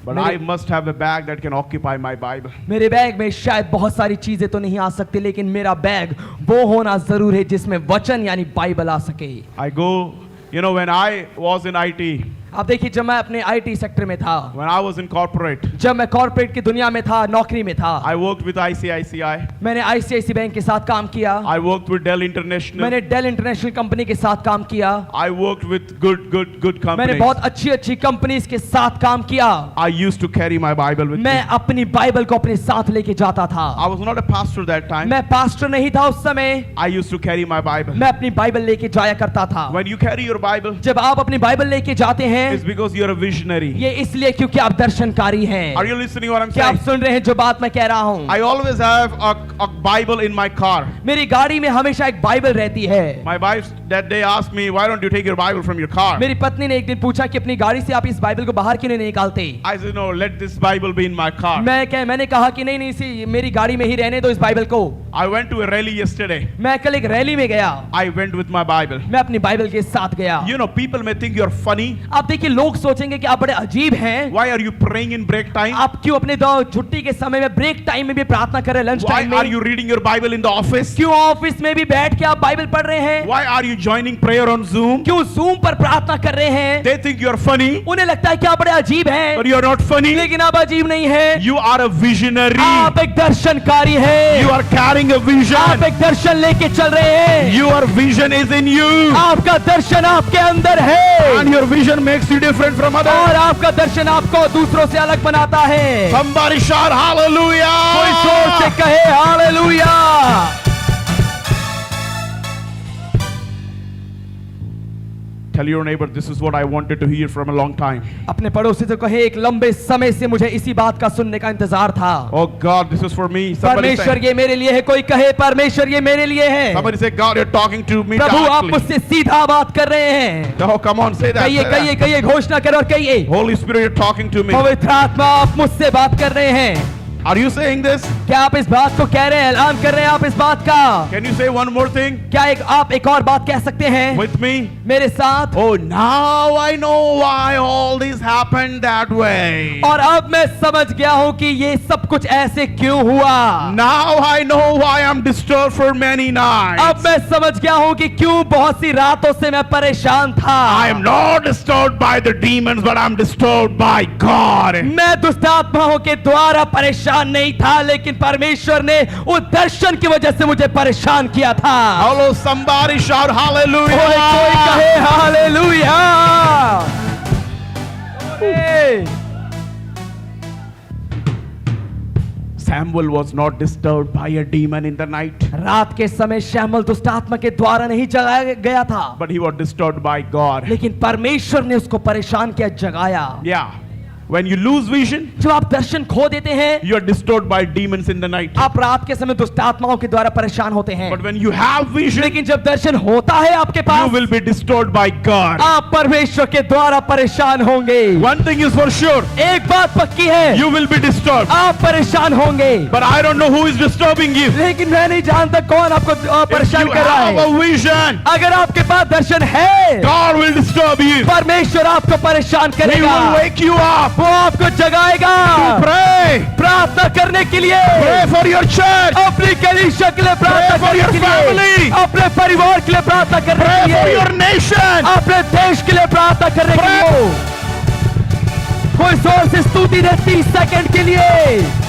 but I must have a bag that can occupy my Bible. मेरे बैग में शायद बहुत सारी चीजें तो नहीं आ सकती, लेकिन मेरा बैग वो होना जरूर है जिसमें वचन यानी बाइबल आ सके. I go, when I was in IT, आप देखिए, जब मैं अपने आईटी सेक्टर में था, when I was in corporate, जब मैं कॉर्पोरेट की दुनिया में था, नौकरी में था, I worked with ICICI. मैंने आईसीआईसी बैंक के साथ काम किया, I worked with Dell International. मैंने डेल इंटरनेशनल कंपनी के साथ काम किया, I worked with good मैंने companies. बहुत अच्छी अच्छी कंपनीज के साथ काम किया. I used to carry my Bible with me. मैं अपनी बाइबल को अपने साथ लेके जाता था. I was not a pastor that time. मैं पास्टर नहीं था उस समय, I used to carry my Bible. मैं अपनी बाइबल लेके जाया करता था. When you carry your Bible, जब आप अपनी बाइबल लेके जाते हैं, it's because you're a visionary. ये इसलिए क्योंकि आप दर्शनकारी हैं. Are you listening what I'm क्या आप saying? सुन रहे हैं जो बात मैं कह रहा हूँ? I always have a Bible in my car. मेरी गाड़ी में हमेशा एक बाइबल रहती है. My wife that day asked me, why don't you take your Bible from your car? मेरी पत्नी ने एक दिन पूछा कि अपनी गाड़ी से आप इस बाइबल को बाहर क्यों नहीं निकालते? I said, no, let this Bible be in my car. मैंने कहा कि नहीं इसी मेरी गाड़ी में ही रहने दो इस बाइबल को. I went to a rally yesterday. मैं कल एक रैली में गया, I went with my Bible. मैं अपनी बाइबल के साथ गया. People may think you're funny. आप देखिए, लोग सोचेंगे कि आप बड़े अजीब हैं. Why are you praying in break time? आप क्यों अपने छुट्टी के समय में, ब्रेक टाइम में भी प्रार्थना कर रहे हैं, लंच Why टाइम are में? you reading your Bible in the office? क्यों ऑफिस में भी बैठ के आप बाइबल पढ़ रहे हैं? Why are you joining prayer on Zoom? क्यों जूम पर प्रार्थना कर रहे हैं? They think you're funny, उन्हें लगता है कि आप बड़े अजीब हैं, but you're not funny. लेकिन आप अजीब नहीं हैं. You are a visionary. आप एक दर्शनकारी हैं. You are carrying a आप vision. एक दर्शन लेके चल रहे हैं. Your vision is in you. आपका दर्शन आपके अंदर है, And your vision makes you different from others. और आपका दर्शन आपको दूसरों से अलग बनाता है. Somebody shout hallelujah. कोई जोर से कहे hallelujah. Tell your neighbor, this is what I wanted to hear from a long time. अपने पड़ोसी से कहे, एक लंबे समय से मुझे इसी बात का सुनने का इंतजार था. Oh God, this is for me. Somebody परमेश्वर say, ये मेरे लिए है. कोई कहे, परमेश्वर ये मेरे लिए है. somebody say, God, you're talking to me प्रभु, आप directly. मुझसे सीधा बात कर रहे हैं. Oh, come on, say that. कहिए say that. कहिए कहिए, घोषणा करो और कहिए, Holy Spirit, you're talking to me. पवित्र आत्मा आप मुझसे बात कर रहे हैं. Are you saying this? क्या आप इस बात को कह रहे हैं, ऐलान कर रहे हैं आप इस बात का? Can you say one more thing क्या आप एक और बात कह सकते हैं with me? मेरे साथ? Oh, now I know why all this happened that way. और अब मैं समझ गया हूं कि ये सब कुछ ऐसे क्यों हुआ. Now I know why I'm disturbed for many nights. अब मैं समझ गया हूं कि क्यों बहुत सी रातों से मैं परेशान था. I am not disturbed by the demons, but I'm disturbed by God. मैं दुष्ट आत्माओं के द्वारा परेशान नहीं था, लेकिन परमेश्वर ने उस दर्शन की वजह से मुझे परेशान किया था. Hello, somebody shout hallelujah. कोई कहे hallelujah. Samuel was not disturbed by a demon in the night, रात के समय शमूएल दुष्ट आत्मा के द्वारा नहीं जगाया गया था, but he was disturbed by God. लेकिन परमेश्वर ने उसको परेशान किया, जगाया. Yeah. When you lose vision, जब आप दर्शन खो देते हैं, you are disturbed by demons in the night. आप रात के समय दुष्ट आत्माओं के द्वारा परेशान होते हैं. But when you have vision, लेकिन जब दर्शन होता है आपके you pass, will be disturbed by God. आप परमेश्वर के द्वारा परेशान होंगे. One thing is for sure, एक बात पक्की है, you will be disturbed. आप परेशान होंगे. But I don't know who is disturbing you. लेकिन मैं नहीं जानता कौन आपको If परेशान you कर रहा have है. a vision, अगर आपके पास दर्शन है, God will disturb you. परमेश्वर आपको परेशान He करेगा. will wake you up. वो आपको जगाएगा. Pray. प्रार्थना करने के लिए, Pray for your church. अपनी कलीसिया के लिए प्रार्थना Pray for करने your के लिए, family. अपने परिवार के लिए प्रार्थना करने Pray के for लिए, your nation. अपने देश के लिए प्रार्थना करने के Pray. लिए. कोई जोर से स्तुति दे 30 सेकंड के लिए.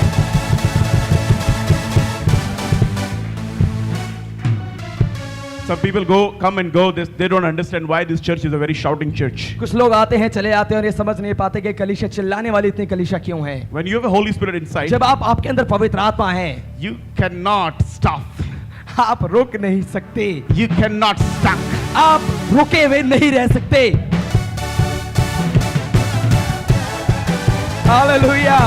Some people come and go. They don't understand why this church is a very shouting church. कुछ लोग आते हैं चले आते हैं और ये समझ नहीं पाते कि कलीसिया चिल्लाने वाली इतनी कलीसिया क्यों है. When you have a Holy Spirit inside, जब आपके अंदर पवित्र आत्मा है, you cannot stop. आप रुक नहीं सकते. You cannot stuck. आप रुके हुए नहीं रह सकते. Hallelujah.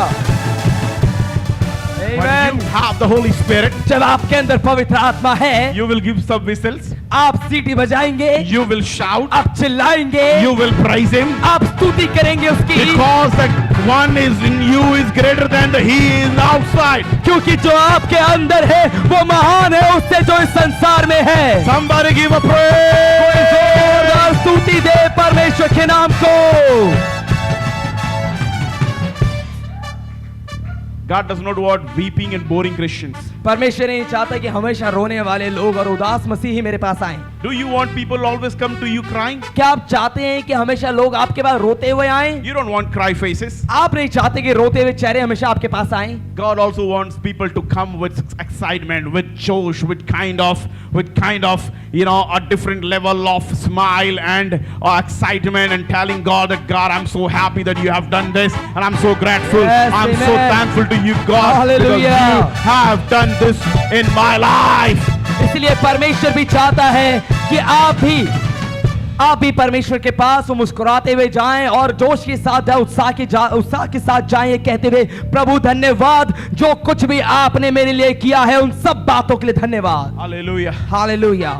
When Amen. you have the Holy Spirit, जब आपके अंदर पवित्र आत्मा है, you will give some whistles, आप सीटी बजाएंगे, you will shout, आप चिल्लाएंगे, you will praise Him, आप स्तुति करेंगे उसकी, because the one is in you is greater than the He is outside. क्योंकि जो आपके अंदर है वो महान है उससे जो इस संसार में है। Somebody give a कोई praise. जोरदार स्तुति दे परमेश्वर के नाम को। God does not want weeping and boring Christians. परमेश्वर नहीं चाहता कि हमेशा रोने वाले लोग और उदास मसीही मेरे पास आएं। Do you want people always come to you crying? क्या आप चाहते हैं कि हमेशा लोग आपके पास रोते हुए आएं? You don't want cry faces. आप नहीं चाहते कि रोते हुए चेहरे हमेशा आपके पास आएं? God also wants people to come with excitement, with josh, with kind of, a different level of smile and excitement, and telling God that God, I'm so happy that you have done this, and I'm so grateful. Yes, I'm so amen. thankful to you, God, Hallelujah. because you have done this in my life. इसलिए परमेश्वर भी चाहता है कि आप भी परमेश्वर के पास वो मुस्कुराते हुए जाएं और जोश के साथ जाएं, उत्साह के साथ जाएं, ये कहते हुए प्रभु धन्यवाद, जो कुछ भी आपने मेरे लिए किया है उन सब बातों के लिए धन्यवाद। Hallelujah. Hallelujah.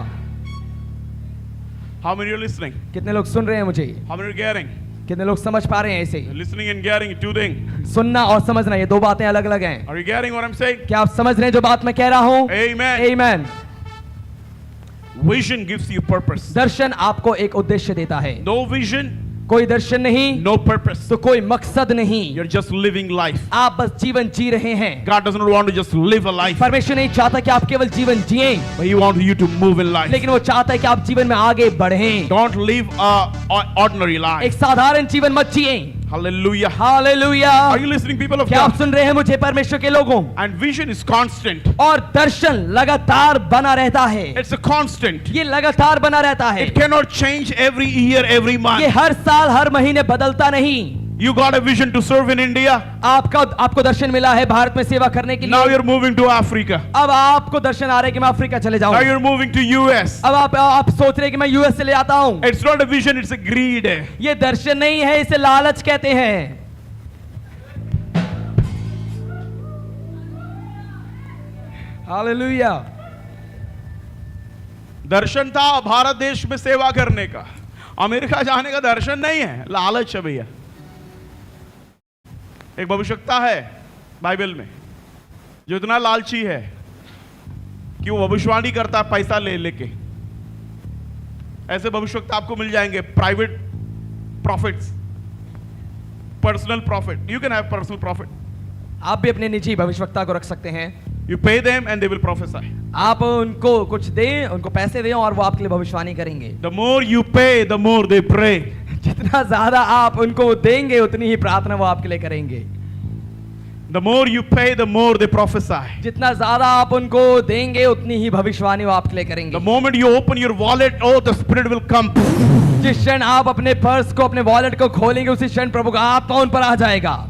How many are listening? कितने लोग सुन रहे हैं मुझे? How many are getting? कितने लोग समझ पा रहे हैं इसे? Listening and getting, two things. सुनना और समझना ये दो बातें अलग अलग हैं। Are you getting what I'm saying? क्या आप समझ रहे हैं जो बात मैं कह रहा हूं? Amen. Amen. Vision gives you purpose. दर्शन आपको एक उद्देश्य देता है। No vision, कोई दर्शन नहीं no purpose. तो कोई मकसद नहीं, You're just living life. आप बस जीवन जी रहे हैं। God does not want to just live a life, परमेश्वर नहीं चाहता कि आप केवल जीवन जिएं, but He wants you to move in life. लेकिन वो चाहता है कि आप जीवन में आगे बढ़ें। Don't live a ordinary एक life. साधारण जीवन मत जिएं। Hallelujah. Hallelujah. Are you listening, people of क्या आप God? सुन रहे हैं मुझे परमेश्वर के लोगों? And vision is constant. और दर्शन लगातार बना रहता है। It's a constant. ये लगातार बना रहता है। It cannot change every year, every ये month. हर साल हर महीने बदलता नहीं। You got a vision to serve in India. आपको दर्शन मिला है भारत में सेवा करने के Now लिए। you're moving to Africa. अब आपको दर्शन आ रहा है कि मैं अफ्रीका चले Now जाऊं। you're moving to US. अब आप सोच रहे हैं कि मैं यूएस से ले आता हूं। It's not a vision, it's a greed. ये दर्शन नहीं है, इसे लालच कहते हैं। हालेलुया। दर्शन था भारत देश में सेवा करने का, अमेरिका जाने का दर्शन नहीं है, लालच है भैया। एक भविष्यवक्ता है बाइबल में जो इतना लालची है कि वो भविष्यवाणी करता है पैसा ले लेके। ऐसे भविष्यवक्ता आपको मिल जाएंगे, private profits, personal profit. You can have personal profit. आप भी अपने निजी भविष्यवक्ता को रख सकते हैं। You pay them and they will prophesy. आप उनको कुछ दें, उनको पैसे दें और वो आपके लिए भविष्यवाणी करेंगे। The more you pay, the more they pray. जितना ज्यादा आप उनको देंगे उतनी ही प्रार्थना वो आपके लिए करेंगे। The more you pay, the more they prophesy. जितना ज्यादा आप उनको देंगे उतनी ही भविष्यवाणी वो आपके लिए करेंगे। The moment you open your wallet, oh, the Spirit will come. जिस क्षण आप अपने पर्स को, अपने वॉलेट को खोलेंगे उसी क्षण प्रभु का आत्मा उन पर आ जाएगा।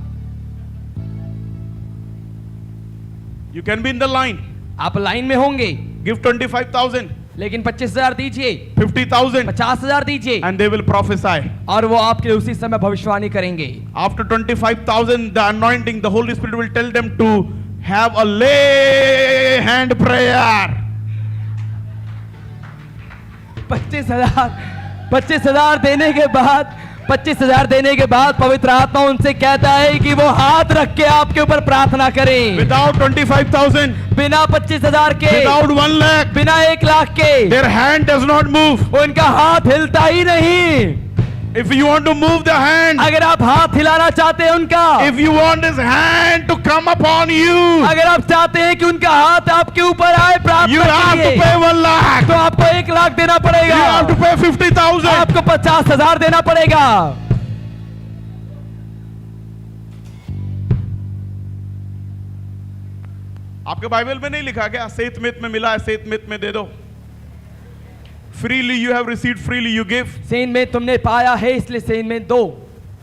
You can be in the line. आप लाइन में होंगे, Give 25,000, लेकिन 25,000 दीजिए, 50,000, 50,000 दीजिए and they will prophesy. और वो आपके लिए उसी समय भविष्यवाणी करेंगे। After 25,000, the anointing, the Holy Spirit will tell them to have a lay hand prayer. 25,000 देने के बाद 25,000 देने के बाद पवित्र आत्मा उनसे कहता है कि वो हाथ रख के आपके ऊपर प्रार्थना करें। Without 25,000, बिना 25,000 के, without 1 lakh, बिना 1 लाख के their hand does not move. उनका हाथ हिलता ही नहीं। If you want to move the hand, अगर आप हाथ हिलाना चाहते हैं उनका, if you want his hand to come upon you, अगर आप चाहते हैं कि उनका हाथ आपके ऊपर आए you प्रार्थना have के to लिए, pay 1 lakh. तो आपको 1 लाख देना You पड़ेगा। have to pay 50,000. आपको 50,000 देना पड़ेगा। आपके बाइबल में नहीं लिखा क्या? सेतमित में मिला है, सेतमित में दे दो। Freely you have received, freely you give. Sen में तुमने पाया है इसलिए सेन में दो।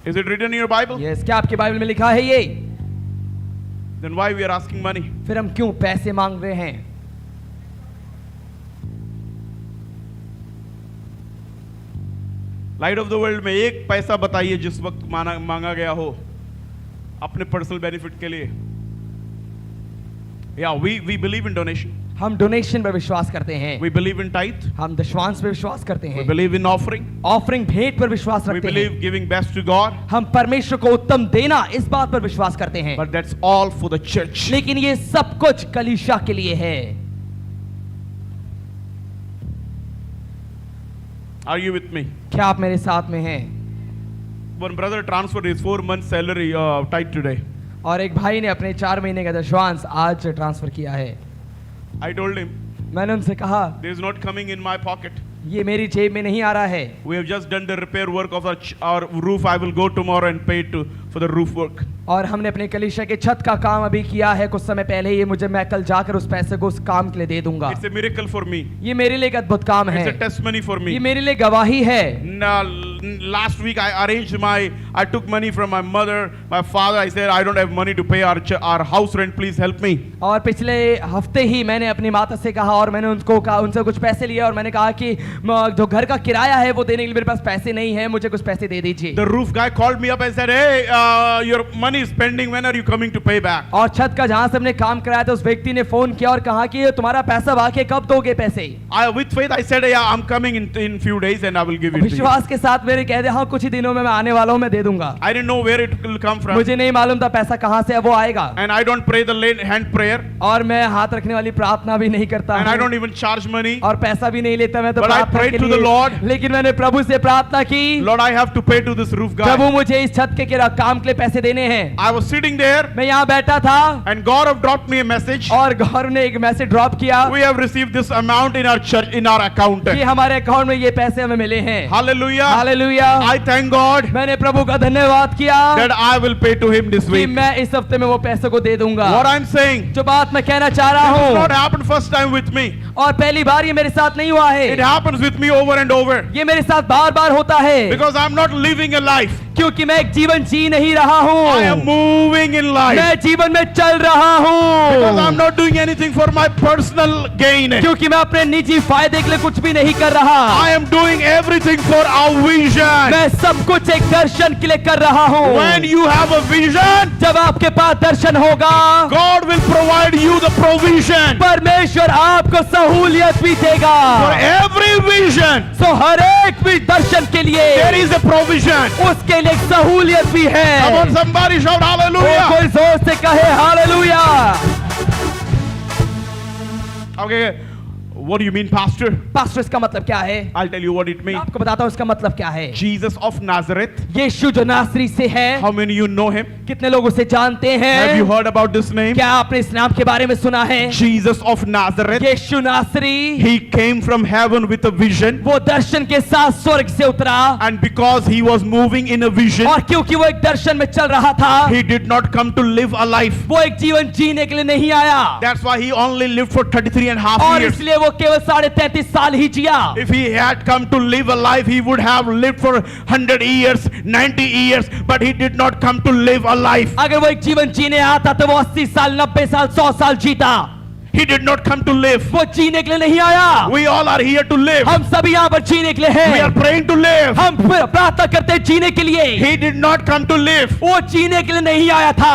Is it written in your Bible? Yes, क्या आपके बाइबल में लिखा है ये? Then why we are asking money? फिर हम क्यों पैसे मांग रहे हैं? लाइट ऑफ द वर्ल्ड में एक पैसा बताइए जिस वक्त मांगा गया हो अपने पर्सनल बेनिफिट के लिए। Yeah, we believe in donation. हम डोनेशन पर विश्वास करते हैं, We believe in tithe. हम दशमांश पर विश्वास करते We हैं, believe in offering. ऑफरिंग भेंट पर विश्वास We रखते हैं, believe giving best to God. हम परमेश्वर को उत्तम देना इस बात पर विश्वास करते हैं। But that's all for the church. लेकिन ये सब कुछ कलीसिया के लिए है। Are you with me? क्या आप मेरे साथ में हैं? One brother transferred his 4 months salary tithe today. और एक भाई ने अपने 4 महीने का दशमांश आज ट्रांसफर किया है। I told him, मैंने उनसे कहा, this is not coming in my pocket. ये मेरी जेब में नहीं आ रहा है। We have just done the repair work of our roof. I will go tomorrow and pay for the roof work. और हमने अपने कलीसिया के छत का काम अभी किया है कुछ समय पहले ही, मैं कल जाकर उस पैसे को उस काम के लिए दे दूंगा। It's a miracle for me. ये मेरे लिए एक अद्भुत काम है, It's a testimony for ये me. मेरे लिए गवाही है। Last week I took money from my mother, my father. I said I don't have money to pay our house rent. Please help me. और पिछले हफ्ते ही मैंने अपनी माता से कहा और मैंने उनको कहा, उनसे कुछ पैसे लिए और मैंने कहा कि जो घर का किराया है वो देने के लिए मेरे पास पैसे नहीं है, मुझे कुछ पैसे दे दीजिए। The roof guy called me up and said, hey, your money is pending. When are you coming to pay back? और छत का जहां से हमने काम कराया था उस व्यक्ति ने फोन किया और कहा कि तुम्हारा पैसा वाकई कब दोगे पैसे? With faith I said, yeah, I'm coming in few days and I will give it to you. विश्वास के साथ मेरे कह दे, हाँ कुछ ही दिनों में मैं आने वाला हूँ, मैं दे दूंगा। I didn't know where it will come from. मुझे नहीं मालूम था पैसा कहाँ से वो आएगा। And I don't pray the hand prayer. और मैं हाथ रखने वाली प्रार्थना भी नहीं करता And I don't even charge money. और पैसा भी नहीं लेता मैं तो But I प्रार्थना prayed के to the लिए। Lord. लेकिन मैंने प्रभु से प्रार्थना की, Lord, I have to pay to this roof guy. प्रभु मुझे इस छत के काम के लिए पैसे देने हैं। I was sitting there मैं यहाँ बैठा था and God have dropped me a message. और गौरव ने एक मैसेज ड्रॉप किया We have received this amount in our church, in our account. कि हमारे अकाउंट में ये पैसे हमें मिले हैं। Hallelujah. Hallelujah. I thank God मैंने प्रभु का धन्यवाद किया that I will pay to him this कि week. मैं इस हफ्ते में वो पैसे को दे दूंगा। What I'm saying, जो बात मैं कहना चाह रहा this has not हूँ, happened first time with me. और पहली बार ये मेरे साथ नहीं हुआ It है, happens with me over and over. ये मेरे साथ बार बार होता है, Because I'm not living a life. क्योंकि मैं एक जीवन जी नहीं रहा I am हूँ, moving in life. मैं जीवन में चल रहा Because I'm हूँ, not doing anything for my personal gain. क्योंकि मैं अपने निजी फायदे के लिए कुछ भी नहीं कर रहा, I am doing everything for our vision. मैं सब कुछ एक दर्शन के लिए कर रहा हूँ। When you have a vision, जब आपके पास दर्शन होगा, God will provide you the provision. परमेश्वर आपको सहूलियत भी देगा। For every vision, सो हर एक भी दर्शन के लिए there is a provision. उसके लिए एक सहूलियत भी है। Come on, somebody shout वो hallelujah. कोई जोर से कहे hallelujah. Okay, what do you mean, Pastor? Pastor इसका मतलब क्या है? I'll tell you what it मैं means. आपको बताता हूँ इसका मतलब क्या है। Jesus of Nazareth. यीशु जो नासरी से है, How many you know him? कितने लोग उसे जानते Have you हैं? heard about this name? क्या आपने इस नाम के बारे में सुना है? Jesus of Nazareth. यीशु नासरी, He came from heaven with a vision. वो दर्शन के साथ स्वर्ग से उतरा And because he was moving in a vision, और क्योंकि वो एक दर्शन में चल रहा था, he did not come to live a life. वो एक जीवन जीने के लिए नहीं आया That's why he only lived for 33 and a half और years. इसलिए वो केवल 33.5 साल ही जिया। If he had come to live a life, he would have lived for 100 years, 90 years, but he did not come to live a life. अगर वो एक जीवन जीने आता तो वो 80 साल 90 साल 100 साल जीता। He did not come to live. वो जीने के लिए नहीं आया। We all are here to live. हम सभी यहाँ पर जीने के लिए We are हैं। praying to live. हम प्रार्थना करते हैं जीने के लिए। He did not come to live. वो जीने के लिए नहीं आया था।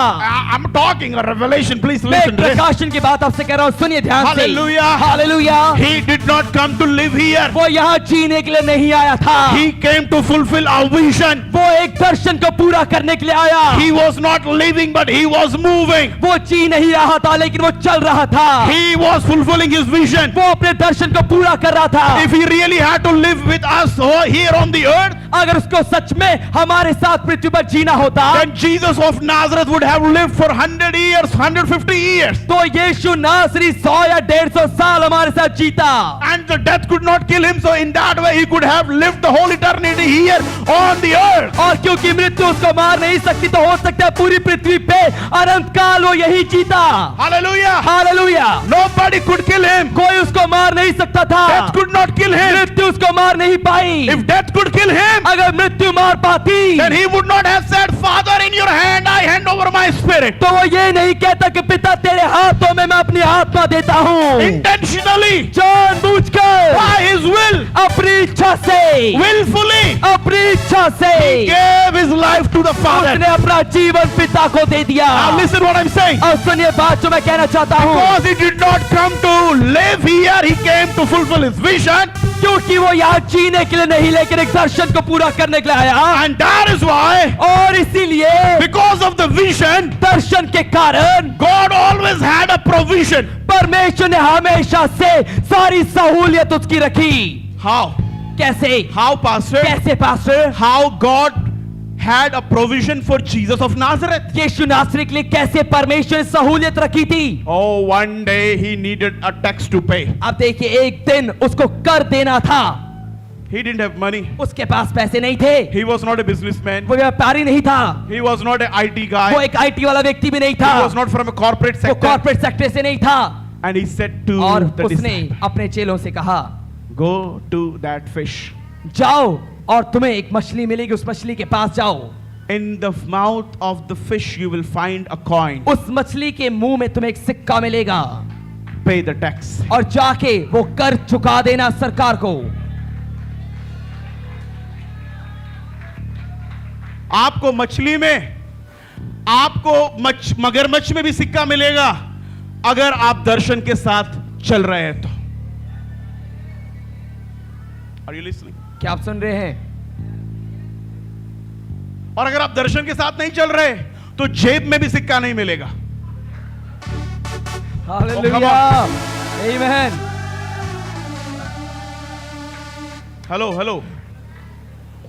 I'm talking a revelation. Please मैं listen to this. प्रकाशन की बात आपसे कह रहा हूँ, सुनिए ध्यान से। Hallelujah. Hallelujah. He did not come to live here. वो यहाँ जीने के लिए नहीं आया था। He came to fulfill our vision. वो एक दर्शन को पूरा करने के लिए आया। He was not living, but he was moving. वो जी नहीं रहा था लेकिन वो चल रहा था। He was fulfilling his vision. वो अपने दर्शन को पूरा कर रहा था। If he really had to live with us here on the earth, अगर उसको सच में हमारे साथ पृथ्वी पर जीना होता, then Jesus of Nazareth would have lived for 100 years, 150 years. तो यीशु नासरी 100 या 150 साल हमारे साथ जीता। And the death could not kill him, so in that way he could have lived the whole eternity here on the earth. और क्योंकि मृत्यु उसको मार नहीं सकती तो हो सकता है पूरी पृथ्वी पे अनंत काल वो यही जीता। Hallelujah. Hallelujah. Nobody could kill him. कोई उसको मार नहीं सकता था। Death could not kill him. मृत्यु उसको मार नहीं पाई। If death could kill him, अगर मृत्यु मार पाती then he would not have said, Father, in your hand I hand over my my spirit. तो वो ये नहीं कहता कि पिता तेरे हाथों में मैं अपनी आत्मा देता हूँ। Intentionally, जानबूझकर, by his will, अपनी इच्छा से, willfully, अपनी इच्छा से gave his life to the Father. उसने अपना जीवन पिता को दे दिया। Now listen what I'm saying. और सुनिए बात जो मैं कहना चाहता हूँ, Because he did not come to live here, he came to fulfill his vision. क्योंकि वो यहाँ जीने के लिए नहीं लेकिन एक दर्शन को पूरा करने के लिए आया। And that is why, और इसीलिए because of the vision, दर्शन के कारण God always had a provision. परमेश्वर ने हमेशा से सारी सहूलियत उसकी रखी। How? कैसे? How, Pastor? कैसे pastor? How God had a provision for Jesus of Nazareth. यीशु नासरी के लिए कैसे परमेश्वर ने सहूलियत रखी थी? Oh, one day he needed a tax to pay. अब देखिए एक दिन उसको कर देना था। He didn't have money. उसके पास पैसे नहीं थे। He was not a businessman. वो व्यापारी नहीं था। He was not an IT वो guy. एक आईटी वाला व्यक्ति भी नहीं था। He was not from a corporate वो sector. कॉर्पोरेट सेक्टर से नहीं था। And he said to और the उसने disciples, अपने चेलों से कहा, go to that fish. जाओ और तुम्हें एक मछली मिलेगी, उस मछली के पास जाओ। In the mouth of the fish you will find a coin. उस मछली के मुंह में तुम्हें एक सिक्का मिलेगा। Pay the tax. और जाके वो कर चुका देना सरकार को। आपको मछली में, आपको मगरमच्छ में भी सिक्का मिलेगा अगर आप दर्शन के साथ चल रहे हैं तो। Are you listening? क्या आप सुन रहे हैं? और अगर आप दर्शन के साथ नहीं चल रहे तो जेब में भी सिक्का नहीं मिलेगा। हालेलुया, आमीन। हेलो हेलो,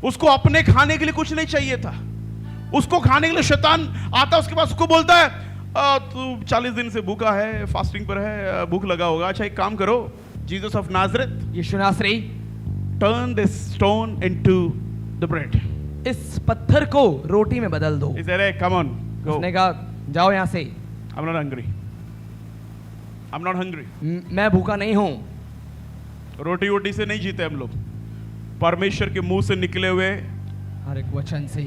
उसको अपने खाने के लिए कुछ नहीं चाहिए था। उसको खाने के लिए शैतान आता उसके पास, उसको बोलता है तू 40 दिन से भूखा है, फास्टिंग पर है, भूख लगा होगा। अच्छा एक काम करो, जीसस ऑफ नाजरेथ, यीशु नासरी, turn this stone into the bread. इस पत्थर को रोटी में बदल दो। He said, hey, come on, go. उसने कहा जाओ यहाँ से। I'm not hungry. I'm not hungry. मैं भूखा नहीं हूँ। रोटी वोटी से नहीं जीते हम लोग, परमेश्वर के मुंह से निकले हुए हर एक वचन से।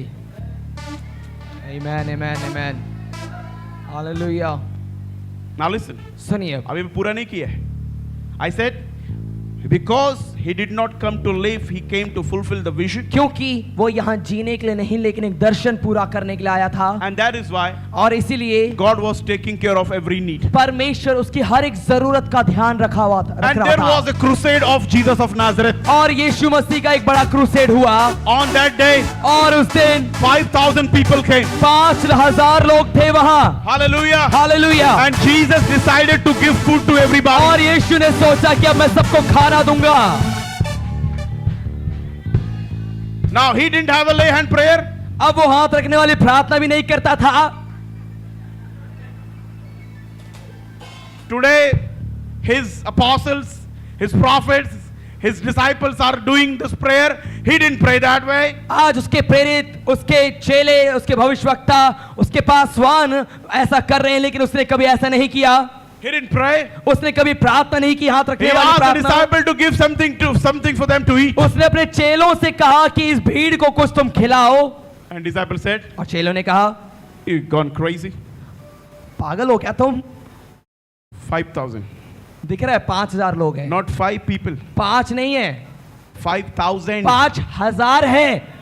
आमीन, आमीन, आमीन। हालेलुया। Now listen, सुनिए, अभी पूरा नहीं किया है। I said, because he did not come to live, he came to fulfill the vision. क्योंकि वो यहाँ जीने के लिए नहीं लेकिन एक दर्शन पूरा करने के लिए आया था। And that is why और इसीलिए God was taking care of every need. परमेश्वर उसकी हर एक जरूरत का ध्यान रख रहा And there was था। a crusade of Jesus of Nazareth. और यीशु मसीह का एक बड़ा क्रूसेड हुआ। On that day, और उस दिन 5,000 people came. 5,000 लोग थे वहाँ। Hallelujah. Hallelujah. And Jesus decided to give food to everybody. और यीशु ने सोचा कि अब मैं सबको खाना दूंगा। Now he didn't have a lay hand prayer. अब वो हाथ रखने वाली प्रार्थना भी नहीं करता था। Today, his apostles, his prophets, his disciples are doing this prayer. He didn't pray that way. आज उसके प्रेरित, उसके चेले, उसके भविष्यवक्ता, उसके पासवान ऐसा कर रहे हैं, लेकिन उसने कभी ऐसा नहीं किया। He didn't pray. उसने कभी प्रार्थना नहीं की, हाथ He रखने वाली asked the प्रार्थना। disciple to give something for them to eat. उसने अपने चेलों से कहा कि इस भीड़ को कुछ तुम खिलाओ। And disciple said, और चेलों ने कहा, "You've gone crazy. पागल हो क्या तुम? 5,000. दिख रहा है 5,000 लोग हैं। Not 5 people. 5 नहीं है, 5,000. 5,000 है।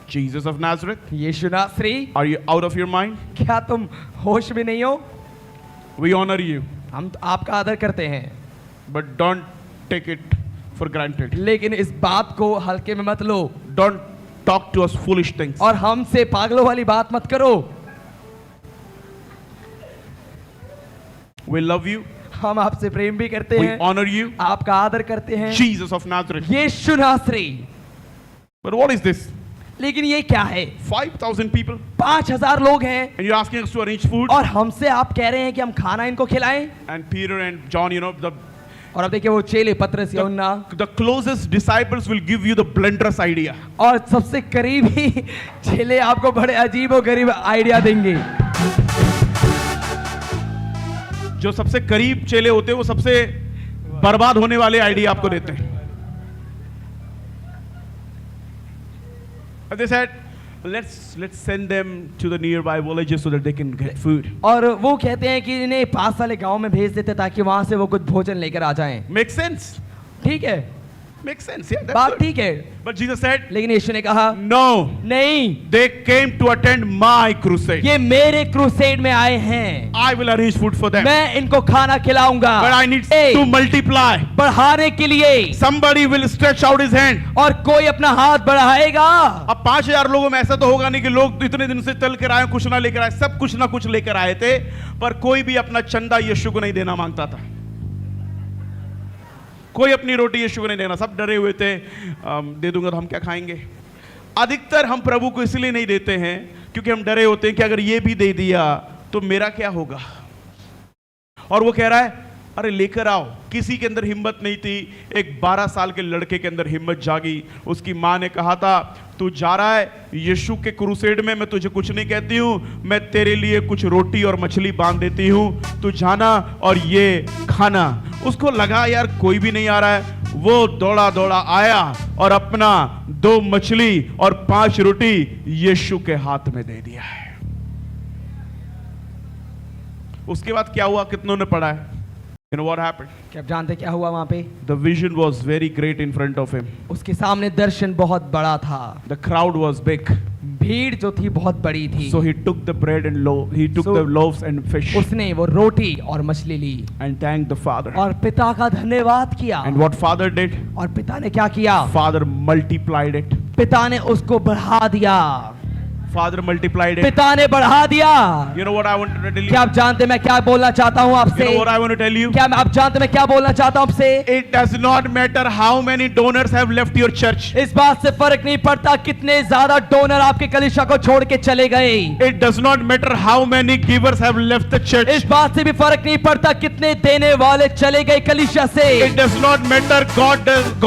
Jesus of Nazareth, यीशु नासरी, are you out of your mind? क्या तुम होश में नहीं हो? We honor you, हम आपका आदर करते हैं, but don't take it for granted. लेकिन इस बात को हल्के में मत लो Don't talk to us foolish things. और हमसे पागलों वाली बात मत करो। We love you. हम आपसे प्रेम भी करते We हैं, honor you. आपका आदर करते हैं। Jesus of Nazareth. यीशु नासरी, But what is this? लेकिन ये क्या है? 5,000 people. 5,000 लोग हैं And you're asking us to arrange food? और हमसे आप कह रहे हैं कि हम खाना इनको खिलाएं। And Peter and John, और अब देखिए वो चेले पतरस यूहन्ना the closest disciples will give you the blunderous idea. और सबसे करीबी चेले आपको बड़े अजीब और गरीब आइडिया देंगे। जो सबसे करीब चेले होते हैं वो सबसे बर्बाद होने वाले आइडिया आपको देते हैं। They said, let's send them to the nearby villages so that they can get food. और वो कहते हैं कि इन्हें पास वाले गांव में भेज देते ताकि वहां से वो कुछ भोजन लेकर आ जाएं। Makes sense? ठीक है, Makes sense, yeah, that's बात good. ठीक है, But Jesus said, लेकिन यीशु ने कहा no, नहीं, they came to attend my crusade. ये मेरे क्रूसेड में आए हैं, I will arrange food for them. मैं इनको खाना खिलाऊंगा, But I need A, to multiply. बढ़ाने के लिए Somebody will stretch out his hand. और कोई अपना हाथ बढ़ाएगा। अब 5,000 लोगों में ऐसा तो होगा नहीं कि लोग इतने दिन से चल कर आए कुछ ना लेकर आए, सब कुछ ना कुछ लेकर आए थे, पर कोई भी अपना चंदा यीशु को नहीं देना मांगता था। कोई अपनी रोटी यीशु को नहीं देना, सब डरे हुए थे, दे दूंगा तो हम क्या खाएंगे। अधिकतर हम प्रभु को इसलिए नहीं देते हैं क्योंकि हम डरे होते हैं कि अगर ये भी दे दिया तो मेरा क्या होगा। और वो कह रहा है अरे लेकर आओ। किसी के अंदर हिम्मत नहीं थी, एक 12 साल के लड़के के अंदर हिम्मत जागी। उसकी माँ ने कहा था तू जा रहा है यीशु के क्रूसेड में, मैं तुझे कुछ नहीं कहती हूँ, मैं तेरे लिए कुछ रोटी और मछली बांध देती हूँ, तू जाना और ये खाना। उसको लगा यार कोई भी नहीं आ रहा है, वो दौड़ा दौड़ा आया और अपना 2 मछली और 5 रोटी यीशु के हाथ में दे दिया है। उसके बाद क्या हुआ कितनों ने पढ़ा है? You know what happened? क्या आप जानते क्या हुआ वहां पे? The vision was very great in front of him. उसके सामने दर्शन बहुत बड़ा था, The crowd was big. भीड़ जो थी बहुत बड़ी थी। So he took the bread and he took the loaves and fish उसने वो रोटी और मछली ली and thanked the Father. और पिता का धन्यवाद किया। And what Father did? और पिता ने क्या किया? Father multiplied it. पिता ने उसको बढ़ा दिया। Father multiplied it. पिता ने बढ़ा दिया। You know what I want to tell you? क्या आप जानते मैं क्या बोलना चाहता हूँ You आपसे? know what I want to tell you? क्या आप जानते मैं क्या बोलना चाहता हूँ आपसे? It does not matter how many donors have left your church. इस बात से फर्क नहीं पड़ता कितने ज्यादा डोनर आपके कलीसिया को छोड़ के चले गए। It does not matter how many givers have left the church. इस बात से भी फर्क नहीं पड़ता कितने देने वाले चले गए कलीसिया से। It does not matter.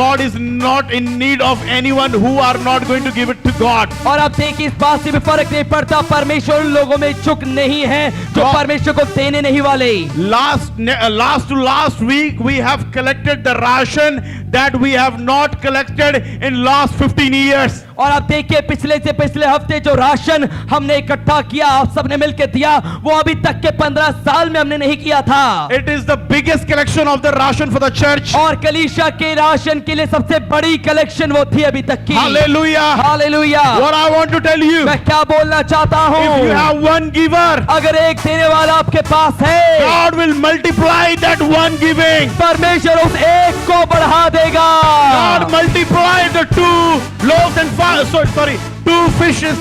God is not in need of anyone who are not going to give it to God. और अब देखिए इस बात से भी फर्क नहीं पड़ता परमेश्वर उन लोगों में इच्छुक नहीं है जो परमेश्वर को देने नहीं वाले। Last week we have collected the ration that we have not collected in last 15 years. और अब देखिए पिछले से पिछले हफ्ते जो राशन हमने इकट्ठा किया आप सबने मिलकर दिया वो अभी तक के 15 साल में हमने नहीं किया था। It is the biggest collection of the ration for the church. और कलीसिया के राशन के लिए सबसे बड़ी कलेक्शन वो थी अभी तक की। Hallelujah. Hallelujah. What I want to tell you, मैं क्या बोलना चाहता हूँ? if you have one giver, अगर एक देने वाला आपके पास है God will multiply that one giving. परमेश्वर उस एक को बढ़ा देगा। God multiplied the 2 loaves and 2 fishes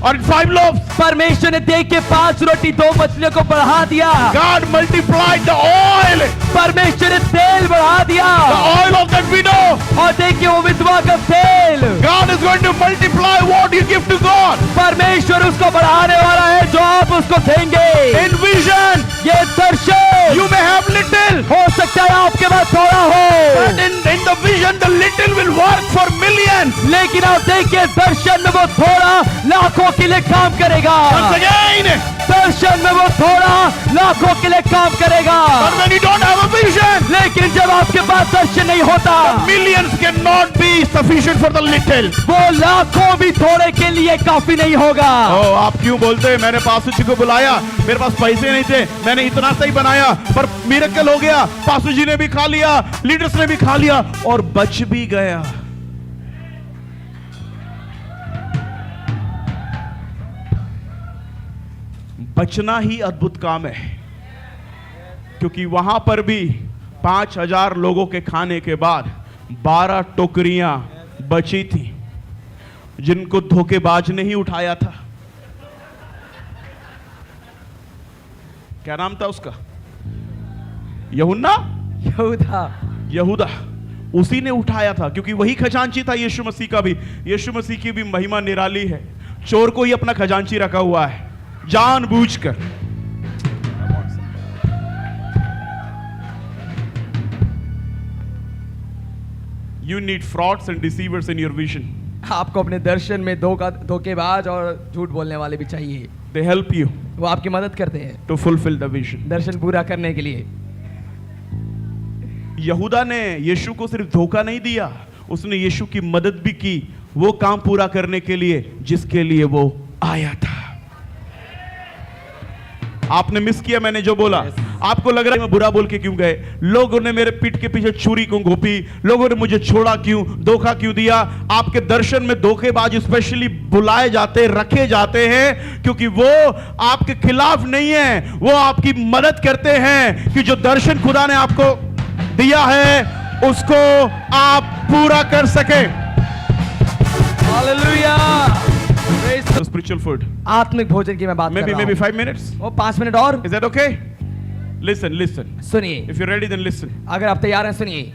or 5 loaves. परमेश्वर ने देख के 5 रोटी 2 मछलियों को बढ़ा दिया। God multiplied the oil. परमेश्वर ने तेल बढ़ा दिया। The oil of that widow. और देखिए वो विधवा का तेल। God is going to multiply what you give to God. परमेश्वर उसको बढ़ाने वाला है जो आप उसको देंगे। In vision, ये दर्शन you may have little, हो सकता है आपके पास थोड़ा हो, but in the vision, the little will work for millions. लेकिन आप देखिए दर्शन में वो थोड़ा लाखों के लिए काम करेगा। Once again, दर्शन में वो थोड़ा लाखों के लिए काम करेगा। but when you don't have a vision, लेकिन जब आपके पास दर्शन नहीं होता millions cannot be sufficient for the little. वो लाखों भी थोड़े के लिए काफी नहीं होगा। ओ, आप क्यों बोलते हैं मैंने पास्टर जी को बुलाया, मेरे पास पैसे नहीं थे, मैंने इतना सही बनाया पर मिरेकल हो गया, पास्टर जी ने भी खा लिया, लीडर्स ने भी खा लिया और बच भी गया। बचना ही अद्भुत काम है, क्योंकि वहां पर भी 5,000 लोगों के खाने के बाद 12 टोकरियां बची थी जिनको धोखेबाज ने ही उठाया था। क्या नाम था उसका? यहूदा। उसी ने उठाया था क्योंकि वही खजांची था यीशु मसीह का भी। यीशु मसीह की भी महिमा निराली है। चोर को ही अपना खजांची रखा हुआ है जानबूझकर। You need frauds and deceivers in your vision. आपको अपने दर्शन में धोखेबाज और झूठ बोलने वाले भी चाहिए। They help you वो आपकी मदद करते हैं to fulfill the vision. दर्शन पूरा करने के लिए। यहूदा ने यीशु को सिर्फ धोखा नहीं दिया, उसने यीशु की मदद भी की वो काम पूरा करने के लिए जिसके लिए वो आया था। आपने मिस किया मैंने जो बोला। आपको लग रहा है मैं बुरा बोल के क्यों गए, लोगों ने मेरे पीठ के पीछे छुरी क्यों घोपी, लोगों ने मुझे छोड़ा क्यों, धोखा क्यों दिया। आपके दर्शन में धोखेबाज स्पेशली बुलाए जाते, रखे जाते हैं, क्योंकि वो आपके खिलाफ नहीं है, वो आपकी मदद करते हैं कि जो दर्शन खुदा ने आपको दिया है उसको आप पूरा कर सके। स्पिरिचुअल फूड, आत्मिक भोजन की मैं बात कर रहा maybe हूँ। 5 minutes, वो 5 मिनट और is that okay? Listen, सुनिए, if you're ready then listen. अगर आप तैयार हैं सुनिए।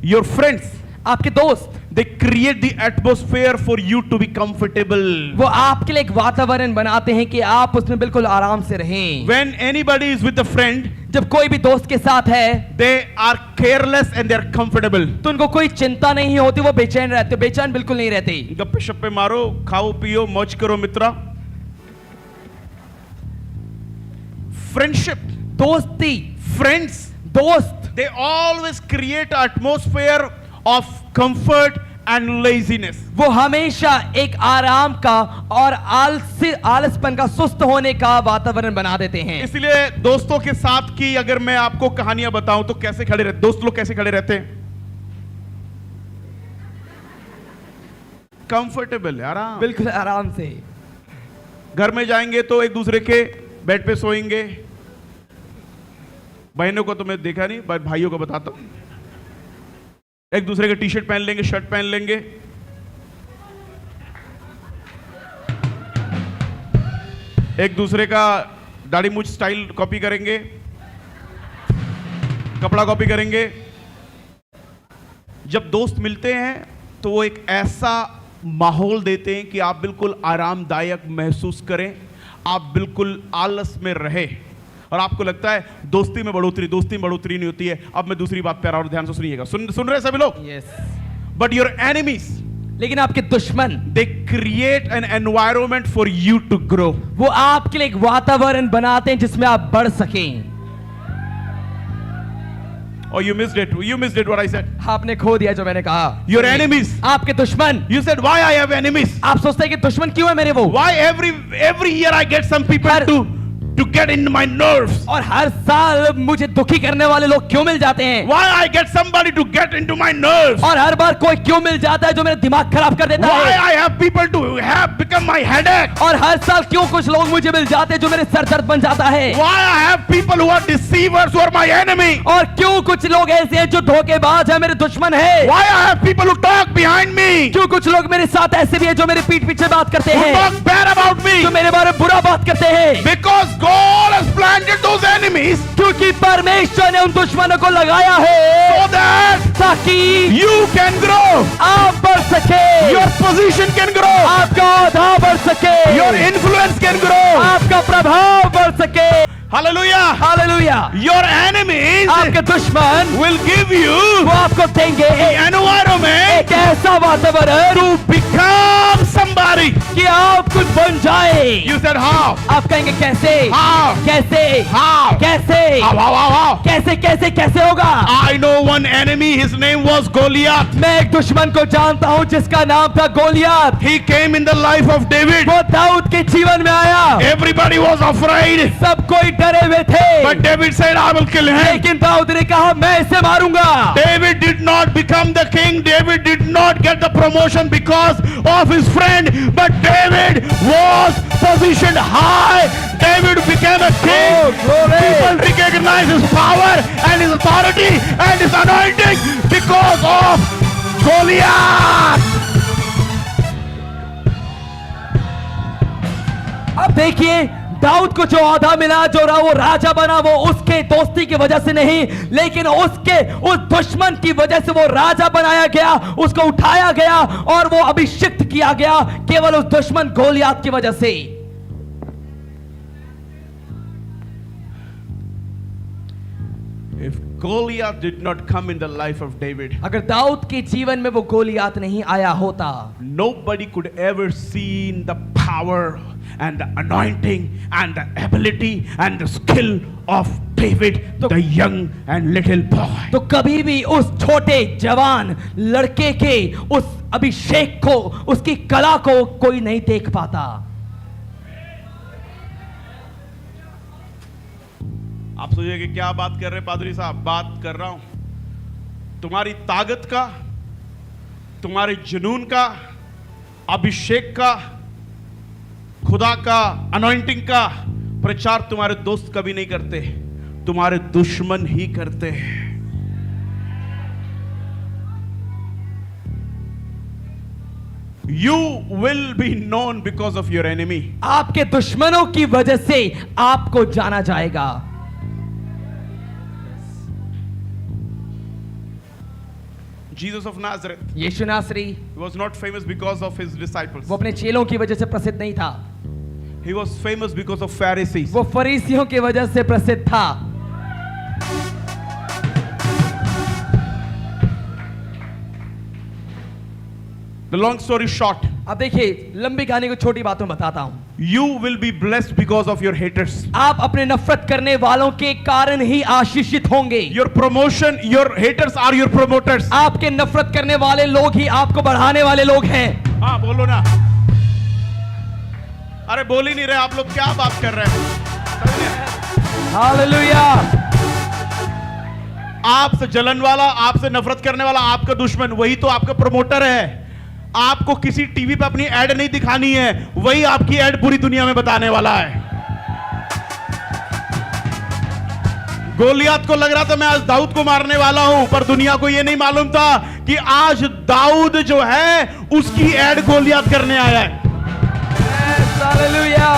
Your friends, आपके दोस्त, they create the atmosphere for you to be comfortable. वो आपके लिए एक वातावरण बनाते हैं कि आप उसमें बिल्कुल आराम से रहें। When anybody is with a friend, जब कोई भी दोस्त के साथ है, they are careless and they are comfortable. तो उनको कोई चिंता नहीं होती, वो बेचैन रहते, बेचैन बिल्कुल नहीं रहते। गप्पे शप्पे मारो, खाओ पियो, मौज करो मित्रा। Friendship, दोस्ती, friends, दोस्त, they always create an atmosphere of comfort and laziness. वो हमेशा एक आराम का और आलसपन का, सुस्त होने का वातावरण बना देते हैं। इसलिए दोस्तों के साथ की अगर मैं आपको कहानियां बताऊं तो कैसे खड़े रहते, दोस्त लोग कैसे खड़े रहते हैं? कंफर्टेबल, आराम, बिल्कुल आराम से। घर में जाएंगे तो एक दूसरे के बेड पे सोएंगे। बहनों को तो मैं देखा नहीं, पर भाइयों को बताता हूं, एक दूसरे के टी शर्ट पहन लेंगे, शर्ट पहन लेंगे, एक दूसरे का दाढ़ी मूछ स्टाइल कॉपी करेंगे, कपड़ा कॉपी करेंगे। जब दोस्त मिलते हैं तो वो एक ऐसा माहौल देते हैं कि आप बिल्कुल आरामदायक महसूस करें, आप बिल्कुल आलस में रहे, और आपको लगता है दोस्ती में बढ़ोतरी नहीं होती है। अब मैं दूसरी बात पे आ रहा हूं, ध्यान से सुनिएगा, सुन रहे सभी लोग? यस। बट योर एनिमीज, लेकिन आपके दुश्मन, they create an environment for you to grow. वो आपके लिए एक वातावरण बनाते हैं जिसमें आप बढ़ सकें। Oh, you missed it what I said. आपने खो दिया जो मैंने कहा। Your enemies, आपके दुश्मन। you said why I have enemies? आप सोचते हैं कि दुश्मन क्यों है मेरे वो? Why every year I get some people to get in my nerves? और हर साल मुझे दुखी करने वाले लोग क्यों मिल जाते हैं? Why I get somebody to get into my nerves? और हर बार कोई क्यों मिल जाता है जो मेरा दिमाग खराब कर देता Why है? I have people to have become my headache? और हर साल क्यों कुछ लोग मुझे मिल जाते हैं जो मेरे सर दर्द बन जाता है? Why I have people who are deceivers who are my enemy? और क्यों कुछ लोग ऐसे हैं जो धोखेबाज है, मेरे दुश्मन है? Why I have people who talk behind me? क्यों कुछ लोग मेरे साथ ऐसे भी हैं जो मेरे पीठ पीछे बात करते Who हैं, talk bad about me? जो मेरे बारे में बुरा बात करते हैं? Because God has planted those enemies क्योंकि परमेश्वर ने उन दुश्मनों को लगाया है so that ताकि you can grow, आप बढ़ सके, your position can grow, आपका औहदा बढ़ सके, your influence can grow. आपका प्रभाव बढ़ सके। Hallelujah. हालेलुया। Your enemies आपके दुश्मन will give you वो आपको देंगे the environment एक ऐसा वातावरण to become somebody. कि आप कुछ बन जाए। You said how? आप कहेंगे कैसे? How? कैसे? How? कैसे? How? कैसे कैसे कैसे होगा? I know one enemy, his name was Goliath. मैं एक दुश्मन को जानता हूँ जिसका नाम था Goliath. He came in the life of David. वो दाऊद के जीवन में आया, Everybody was afraid. सब कोई डरे हुए थे, But David said, I will kill him. लेकिन दाऊद ने कहा मैं इसे मारूंगा। David did not become the king. David did not get the promotion because of his friend. But David was positioned high. David became a king. Oh, glory. People recognize his power and his authority and his anointing because of Goliath. अब देखिए दाऊद को जो औहदा मिला, जो वो राजा बना, वो उसके दोस्ती की वजह से नहीं, लेकिन उसके उस दुश्मन की वजह से वो राजा बनाया गया, उसको उठाया गया और वो अभिषिक्त किया गया केवल उस दुश्मन गोलियत की वजह से। If Goliath did not come in the life of David, अगर दाऊद के जीवन में वो गोलियत नहीं आया होता, nobody could ever seen the power and the anointing and the ability and the skill of David, the young and little boy. तो कभी भी उस छोटे जवान लड़के के उस अभिषेक को, उसकी कला को कोई नहीं देख पाता। आप सोचिए कि क्या बात कर रहे पादरी साहब? बात कर रहा हूं तुम्हारी ताकत का, तुम्हारे जुनून का, अभिषेक का, खुदा का, अनॉइंटिंग का प्रचार तुम्हारे दोस्त कभी नहीं करते, तुम्हारे दुश्मन ही करते हैं। You will be known because of your enemy. आपके दुश्मनों की वजह से आपको जाना जाएगा। Jesus of Nazareth, यीशु नासरी he was not famous because of his disciples. वो अपने चेलों की वजह से प्रसिद्ध नहीं था, He was famous because of Pharisees. वो फरीसियों की वजह से प्रसिद्ध था। The long story short, अब देखिए, लंबी कहानी को छोटी बातों में बताता हूं। you will be blessed because of your haters. आप अपने नफरत करने वालों के कारण ही आशीषित होंगे। Your promotion, your haters are your promoters. आपके नफरत करने वाले लोग ही आपको बढ़ाने वाले लोग हैं। हाँ बोलो ना, अरे बोल ही नहीं रहे आप लोग, क्या बात कर रहे हैं? हालेलुया। आपसे जलन वाला, आपसे नफरत करने वाला आपका दुश्मन, वही तो आपका प्रमोटर है। आपको किसी टीवी पे अपनी एड नहीं दिखानी है, वही आपकी एड पूरी दुनिया में बताने वाला है। गोलियात को लग रहा था मैं आज दाऊद को मारने वाला हूं, पर दुनिया को यह नहीं मालूम था कि आज दाऊद जो है उसकी एड गोलियात करने आया है। हालेलुया।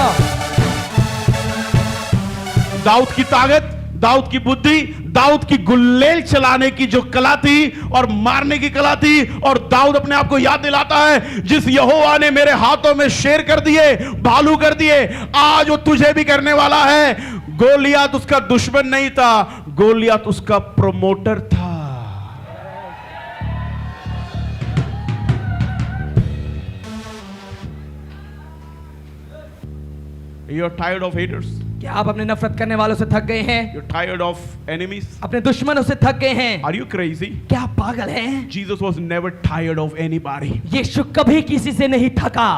दाऊद की ताकत, दाऊद की बुद्धि, दाऊद की गुल्लेल चलाने की जो कला थी और मारने की कला थी, और दाऊद अपने आप को याद दिलाता है, जिस यहोवा ने मेरे हाथों में शेर कर दिए, भालू कर दिए, आज वो तुझे भी करने वाला है। गोलियात उसका दुश्मन नहीं था, गोलियात उसका प्रमोटर था। You're tired of haters. क्या आप अपने नफरत करने वालों से थक गए हैं? You're tired of enemies. अपने दुश्मनों से थक गए हैं? Are you crazy? क्या आप पागल हैं? Jesus was never tired of anybody. यीशु कभी किसी से नहीं थका।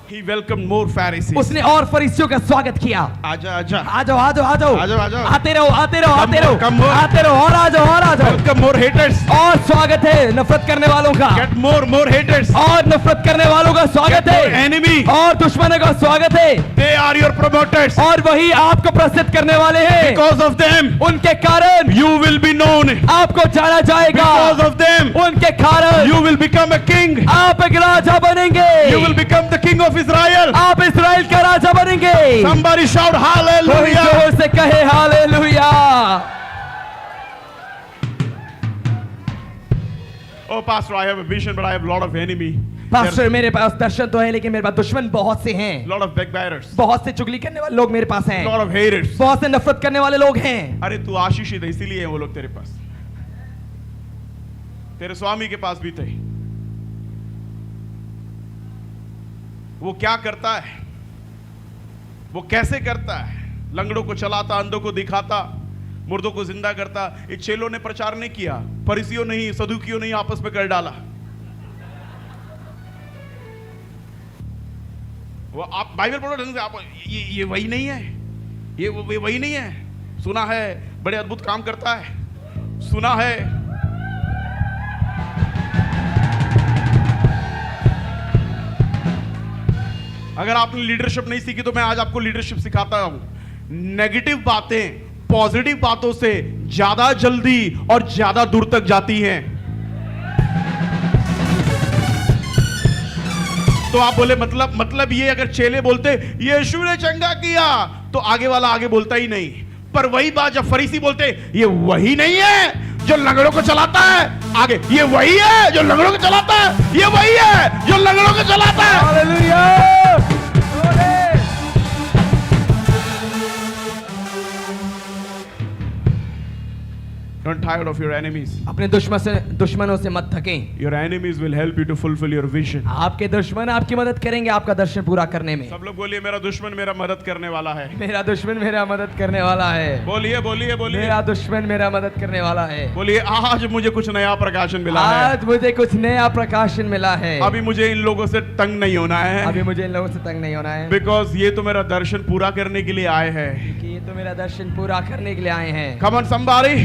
He welcomed more Pharisees. उसने और फरीसियों का स्वागत किया। आजा आजा। आ जाओ आ जाओ आ जाओ आ जाओ, आ जाओ। आते रहो आते रहो आते रहो Come more. आते रहो, और आ जाओ और आ जाओ। Welcome more haters. और स्वागत है नफरत करने वालों का। Get more haters. और नफरत करने वालों का स्वागत Get more है। enemy. और दुश्मनों का स्वागत है। They are your promoters. और वही आपको प्रसिद्ध करने वाले हैं। Because of them, उनके कारण you will be known. आपको जाना जाएगा। Because of them, उनके कारण you will become a king. आप एक राजा बनेंगे। You will become the king of Israel. आप इस्राएल का राजा बनेंगे। Somebody shout कोई hallelujah. जोर से कहे hallelujah. Oh pastor, I have a vision but I have a lot of enemy. Pastor, मेरे पास दर्शन तो है लेकिन मेरे पास दुश्मन बहुत से हैं। Lot of backbiters. बहुत से चुगली करने वाले लोग मेरे पास हैं। Lot of haters. बहुत से नफरत करने वाले लोग हैं। अरे तू आशीषित है इसीलिए है वो लोग तेरे पास, तेरे स्वामी के पास भी थे। वो क्या करता है, वो कैसे करता है? लंगड़ों को चलाता, अंधों को दिखाता, मुर्दों को जिंदा करता। ये चेलों ने प्रचार नहीं किया, फरीसियों ने ही, सदूकियों ने ही आपस में कर डाला। वो आप बाइबल पढ़ो ढंग से, आप ये वही नहीं है, ये वही नहीं है। सुना है बड़े अद्भुत काम करता है, सुना है अगर आपने लीडरशिप नहीं सीखी तो मैं आज आपको लीडरशिप सिखाता हूं। नेगेटिव बातें पॉजिटिव बातों से ज्यादा जल्दी और ज्यादा दूर तक जाती हैं। तो आप बोले मतलब ये, अगर चेले बोलते यीशु ने चंगा किया तो आगे वाला आगे बोलता ही नहीं। पर वही बात जब फरीसी बोलते ये वही नहीं है जो लंगड़ों को चलाता है, आगे ये वही है जो लंगड़ों को चलाता है, ये वही है जो लंगड़ों को चलाता है। Hallelujah. Don't tired of your enemies. अपने दुश्मनों से मत थकें। Your enemies will help you to fulfill your vision. आपके दुश्मन आपकी मदद करेंगे आपका दर्शन पूरा करने में। सब लोग बोलिए मेरा दुश्मन मेरा मदद करने वाला है। मेरा दुश्मन मेरा मदद करने वाला है। बोलिए बोलिए बोलिए। मेरा दुश्मन मेरा मदद करने वाला है। बोलिए आज मुझे कुछ नया प्रकाशन मिला है। आज मुझे कुछ नया प्रकाशन मिला है। अभी मुझे इन लोगों से तंग नहीं होना है। अभी मुझे इन लोगों से तंग नहीं होना है। बिकॉज ये तो मेरा दर्शन पूरा करने के लिए आए हैं। कि ये तो मेरा दर्शन पूरा करने के लिए आए हैं। Come on somebody.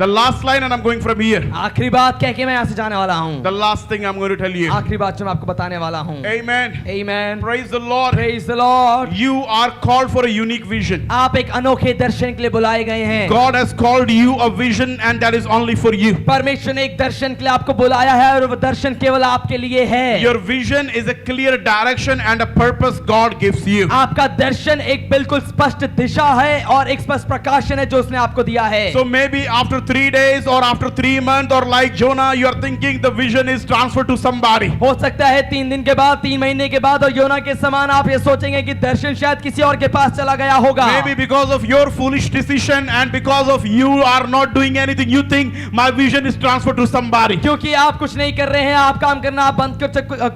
The last line and I'm going from here. आखिरी बात कह के मैं यहाँ से जाने वाला हूँ। The last thing I'm going to tell you. आखिरी बात जो मैं आपको बताने वाला हूँ। Amen. Amen. Praise the Lord. Praise the Lord. You are called for a unique vision. आप एक अनोखे दर्शन के लिए बुलाए गए हैं। God has called you a vision and that is only for you. परमेश्वर ने एक दर्शन के लिए आपको बुलाया है और वो दर्शन केवल आपके लिए है। Your vision is a clear direction and a purpose God gives you. आपका दर्शन एक बिल्कुल स्पष्ट दिशा है और एक स्पष्ट प्रकाशन है जो उसने आपको दिया है। So maybe after 3 days or after 3 months or like Jonah you are thinking the vision is transferred to somebody. हो सकता है 3 दिन के बाद 3 महीने के बाद और योना के समान आप ये सोचेंगे कि दर्शन शायद किसी और के पास चला गया होगा। Maybe because of your foolish decision and because of you are not doing anything you think my vision is transferred to somebody. क्योंकि आप कुछ नहीं कर रहे हैं, आप काम करना आप बंद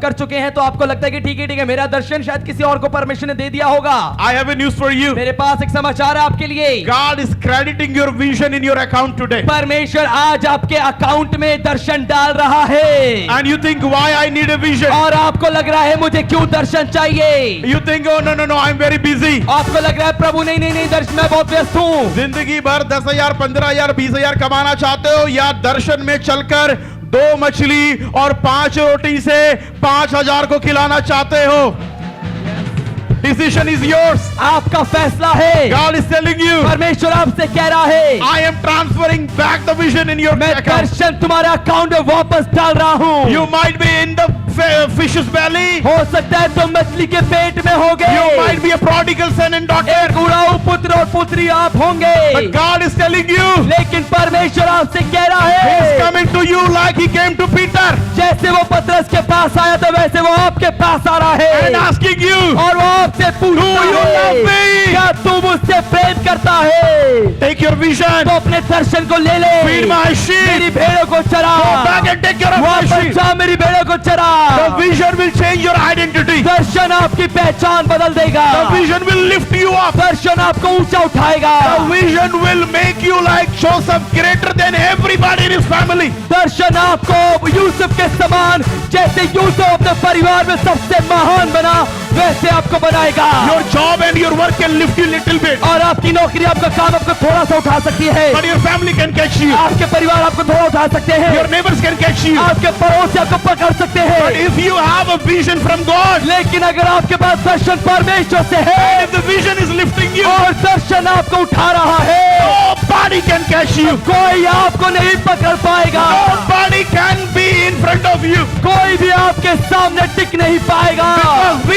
कर चुके हैं, तो आपको लगता है कि ठीक है मेरा दर्शन शायद किसी और को परमेश्वर ने दे दिया होगा। I have a news for you. मेरे पास एक समाचार है आपके लिए। God is crediting your vision in your account today. परमेश्वर आज आपके अकाउंट में दर्शन डाल रहा है। And you think why I need a vision? और आपको लग रहा है मुझे क्यों दर्शन चाहिए? You think oh no I'm very busy. आपको लग रहा है प्रभु नहीं दर्शन मैं बहुत व्यस्त हूँ। जिंदगी भर 10,000 15,000 20,000 कमाना चाहते हो या दर्शन में चलकर 2 मछली और 5 रोटी से 5,000 को खिलाना चाहते हो? Decision is yours. आपका फैसला है। God is telling you. परमेश्वर आपसे कह रहा है I am transferring back the vision in your मैं account. दर्शन तुम्हारे अकाउंट में वापस डाल रहा हूँ। You might be in the fish's belly. हो सकता है तुम मछली के पेट में होगे। You might be a prodigal son and daughter. एक उड़ाऊ पुत्र और पुत्री आप होंगे। But God is telling you. लेकिन परमेश्वर आपसे कह रहा He is है coming to you like he came to Peter जैसे वो पतरस के पास आया था वैसे वो आपके पास आ रहा and है asking you. और वो आपसे पूछता Do you love है me? क्या तू मुझसे प्रेम करता है? Take your vision. तो अपने दर्शन को ले ले। Feed my sheep. मेरी भेड़ों को चरा। Go back and take care of my वापस sheep. जा मेरी भेड़ों को चरा। The vision will change your identity. दर्शन आपकी पहचान बदल देगा। The vision will lift you up. दर्शन आपको ऊंचा उठाएगा। The vision will make you like Joseph greater than everybody in his family. दर्शन आपको यूसुफ के समान जैसे यूसुफ अपने परिवार में सबसे महान बना वैसे आपको बनाएगा। Your job and your work can lift you little bit. और आपकी नौकरी आपका काम आपको थोड़ा सा उठा सकती है। But your family can catch you. आपके परिवार आपको थोड़ा उठा सकते हैं। Your neighbors can catch you. आपके पड़ोसी आपको पकड़ सकते But हैं। if you have a vision from God, लेकिन अगर आपके पास दर्शन परमेश्वर से है and if the vision is lifting you, और दर्शन आपको उठा रहा है, nobody can catch you. कोई आपको नहीं पकड़ पाएगा। Nobody can be in front of you. कोई भी आपके सामने टिक नहीं पाएगा। Because